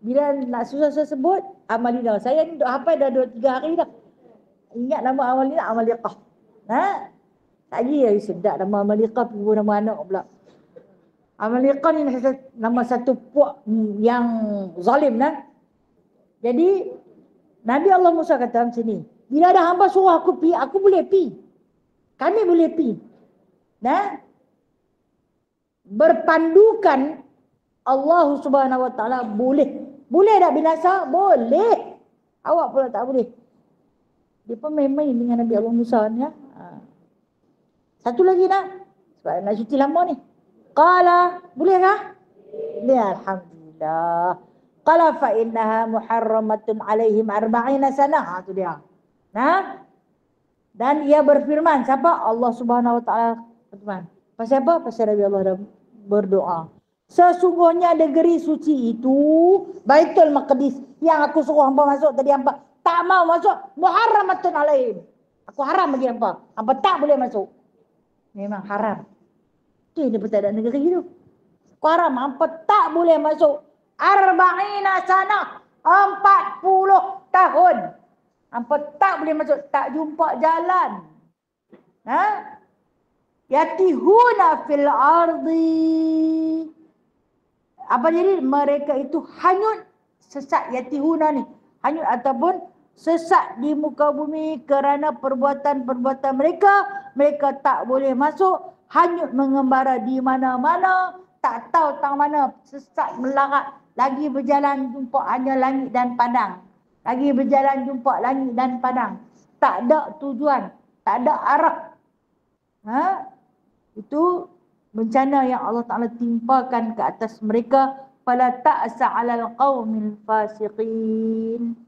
Bila nak susah sebut, Amaliqah. Saya ni duk hafal dah 2-3 hari dah. Ingat nama Amaliqah. Lagi sedap nama Amaliqah, pergi nama anak pula. Amaliqah ni nama satu puak yang zalim lah. Jadi Nabi Allah Musa kata macam ni, bila ada hamba suruh aku pergi, aku boleh pergi. Kami boleh pergi. Berpandukan Allah Subhanahu Wa Taala boleh. Boleh tak binasa? Boleh. Awak pula tak boleh. Dia pun main-main dengan Nabi Allah Musa ni. Satu lagi nak. Sebab nak cuti lama ni. Qala, bolehkah? Ya, alhamdulillah. Qala fa innaha muharramatun alaihim 40 sanah. Tu dia. Dan ia berfirman, siapa? Allah Subhanahu Wa Taala berfirman. Pasal apa? Pasal Nabi Allah dah berdoa. Sesungguhnya negeri suci itu Baitul Maqdis yang aku suruh hamba masuk tadi, hamba tak mau masuk. Muharramatun alaihim. Aku haram bagi hamba. Hamba tak boleh masuk. Memang haram. Tu dia pun tak ada negeri tu. Aku haram. Hamba tak boleh masuk. 40 sanah. 40 tahun. Hamba tak boleh masuk. Tak jumpa jalan. Yatihuna fil ardi. Apa jadi? Mereka itu hanyut, sesat. Yatihuna ni hanyut ataupun sesat di muka bumi kerana perbuatan-perbuatan mereka. Mereka tak boleh masuk. Hanyut mengembara di mana-mana. Tak tahu tang mana. Sesat melarat. Lagi berjalan jumpa hanya langit dan padang. Lagi berjalan jumpa langit dan padang. Tak ada tujuan. Tak ada arah. Itu bencana yang Allah Ta'ala timpakan ke atas mereka. Fala ta'sa 'alal qaumil fasiqin.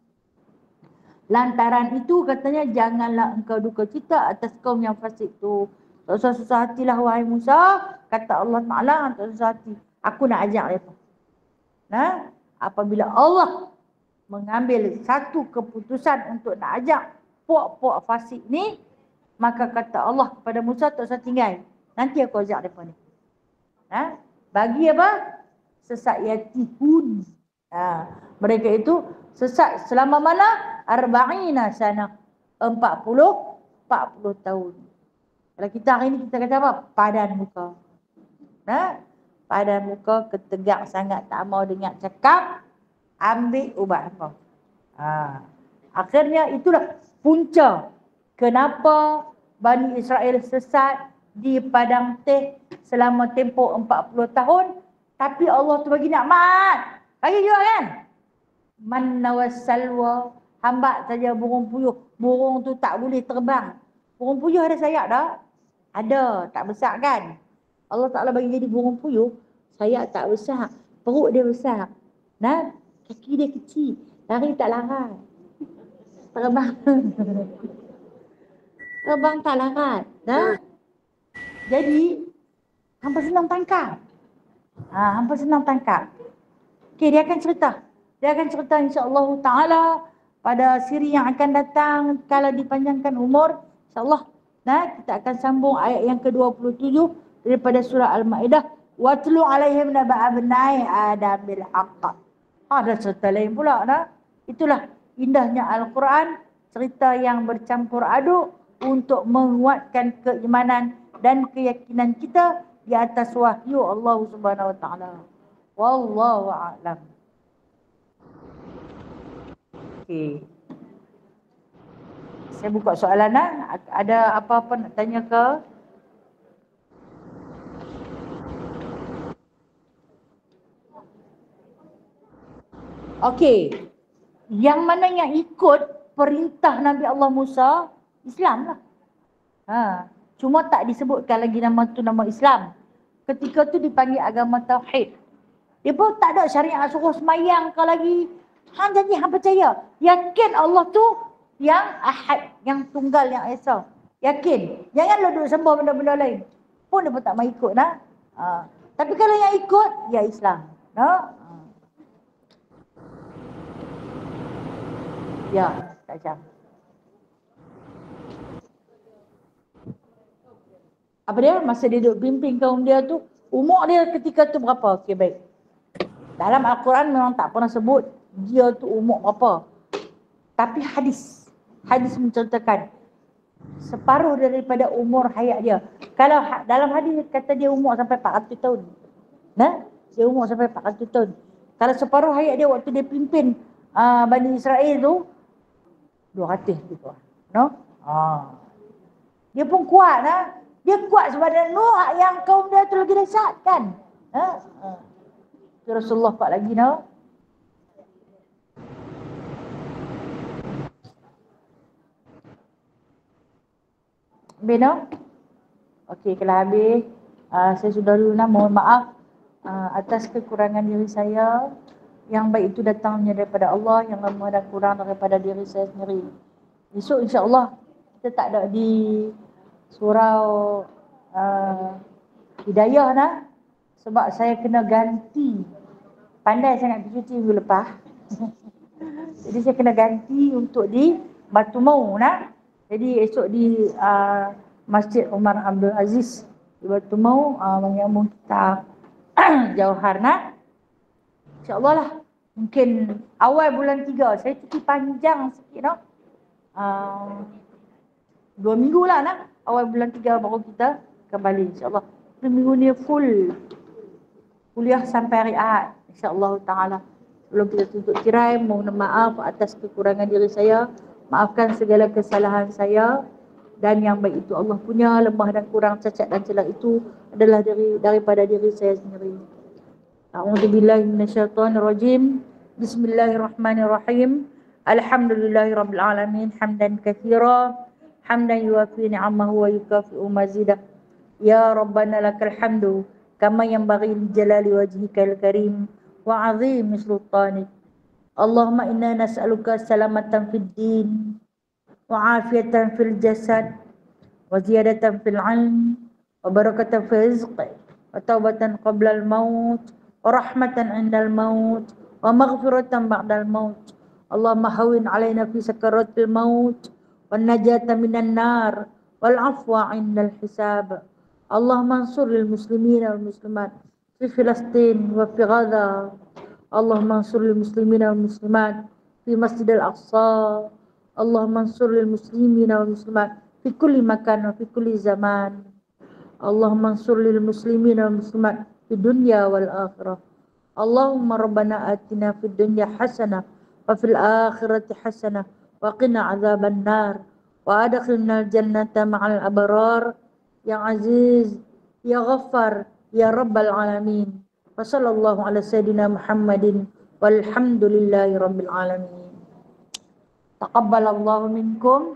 Lantaran itu katanya, janganlah engkau duka cita atas kaum yang fasik tu. Tak usah susah hatilah wahai Musa. Kata Allah Ta'ala, tak susah hati. Aku nak ajak mereka. Apabila Allah mengambil satu keputusan untuk nak ajak puak-puak fasik ni, maka kata Allah kepada Musa, tak usah tinggal. Nanti aku ajak mereka ni. Bagi apa? Sesat yatihun. Mereka itu sesat selama mana? 40 sanah. 40 tahun. Kalau kita hari ni kita kata apa? Padan muka. Padan muka, ketegak sangat, tak mau dengar cakap, ambil ubat apa. Akhirnya itulah punca kenapa Bani Israel sesat di padang teh selama tempoh 40 tahun. Tapi Allah tu bagi nikmat. Bagi juga kan? Manna wassalwa. Hambat saja burung puyuh. Burung tu tak boleh terbang. Burung puyuh ada sayap tak? Ada. Tak besar kan? Allah Ta'ala bagi jadi burung puyuh. Sayap tak besar. Perut dia besar. Kaki dia kecil. Lari tak larat. Terbang. Terbang tak larat. Jadi, hampa senang tangkap. Hampa senang tangkap. Okey, dia akan cerita. Dia akan cerita insya-Allah Ta'ala pada siri yang akan datang kalau dipanjangkan umur. InsyaAllah. Kita akan sambung ayat yang ke-27 daripada surah Al-Ma'idah. Watlu alaihim naba'a abnai Adam bil haqq. Ada cerita lain pula. Itulah indahnya Al-Quran. Cerita yang bercampur aduk untuk menguatkan keimanan dan keyakinan kita di atas wahyu Allah Subhanahu Wa Taala. Wallahu a'lam. Okey. Saya buka soalan Ada apa-apa nak tanya ke? Okey. Yang mana yang ikut perintah Nabi Allah Musa, Islam lah. Cuma tak disebutkan lagi nama tu nama Islam. Ketika tu dipanggil agama Tauhid. Dia pun tak ada syariat suruh semayang ke lagi. Hang janji, hang percaya. Yakin Allah tu yang Ahad, yang tunggal, yang esa. Yakin. Janganlah duduk sembah benda-benda lain. Pun dia pun tak mau ikut. Tapi kalau yang ikut, ya Islam. Ya, Kak Syam. Apa dia? Masa dia duduk pimpin kaum dia tu, umur dia ketika tu berapa? Okey, baik. Dalam Al-Quran memang tak pernah sebut dia tu umur berapa. Tapi hadis menceritakan separuh daripada umur hayat dia. Kalau dalam hadis kata dia umur sampai 400 tahun. Nah, dia umur sampai 400 tahun. Kalau separuh hayat dia waktu dia pimpin Bani Israel tu 200 gitu. No? Dia pun kuat lah. Dia kuat sebab Nuh yang kaum dia tu lagi dahsyat kan. Rasulullah kuat lagi no. Habis no? Okey, kalau habis saya sudah dulu mohon maaf atas kekurangan diri saya. Yang baik itu datangnya daripada Allah, yang lemah dan kurang daripada diri saya sendiri. Esok insya-Allah kita tak ada di surau Hidayah nah, sebab saya kena ganti. Pandai sangat cuci minggu lepas. Jadi saya kena ganti untuk di Batu Mau nah. Jadi esok di Masjid Umar Abdul Aziz di Batu Mau menyambung kita Jauhar nah. InsyaAllah lah. Mungkin awal bulan 3. Saya cuti panjang sikit no. 2 minggu lah nah. Awal bulan 3 baru kita kembali insyaAllah. Minggu ni full kuliah sampai hari Ahad insyaAllah ta'ala. Sebelum kita tutup tirai, mohon maaf atas kekurangan diri saya. Maafkan segala kesalahan saya. Dan yang baik itu Allah punya, lemah dan kurang, cacat dan celah itu adalah daripada diri saya sendiri. A'udzubillahi minasyaitonirrajim. Bismillahirrahmanirrahim. Alhamdulillahirabbil alamin hamdan katsira hamdan yuwafi ni'amahu wa yukafi'u mazidah. Ya Rabbana lakal hamdu kama yanbaghi li jalali wajhikal karim wa 'azimi sultanik. Allahumma inna nas'aluka salamatan fid din wa 'afiyatan fil jasad wa ziyadatan fil 'ilm wa barakatan fil rizq wa taubatan qabla al maut wa rahmatan 'inda al maut wa maghfiratan ba'da al maut. Allahumma hawwin 'alaina fi sakaratil maut wan najata minan nar wal 'afwa 'inda al hisab. Allahumma ansur lil muslimin wal muslimat fi Filastin wa fi Gaza. Allahumma ansur lil muslimin wal muslimat fi Masjidil Aqsa. Allahumma ansur lil muslimin wal muslimat fi kulli makan wa fi kulli zaman. Allahumma ansur lil muslimin wal muslimat fi dunya wal akhirah. Allahumma rabbana atina fid dunya hasanah wa fil akhirati hasanah wa qina adzaban nar wa adkhilna al jannata ma'al abrar. Ya Aziz, Ya Ghaffar, Ya Rabbal Alamin. Wa sallallahu ala sayyidina Muhammadin walhamdulillahi rabbil alamin. Taqabbalallahu minkum.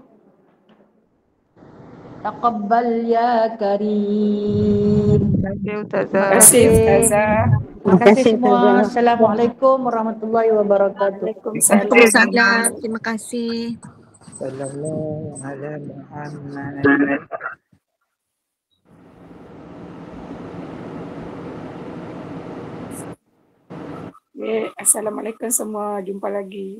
Taqabbal ya karim. Terima kasih Ustazah. Terima kasih semua. Assalamualaikum warahmatullahi wabarakatuh. Waalaikumsalam. Terima kasih. Sallallahu alaihi Muhammad. Assalamualaikum semua. Jumpa lagi.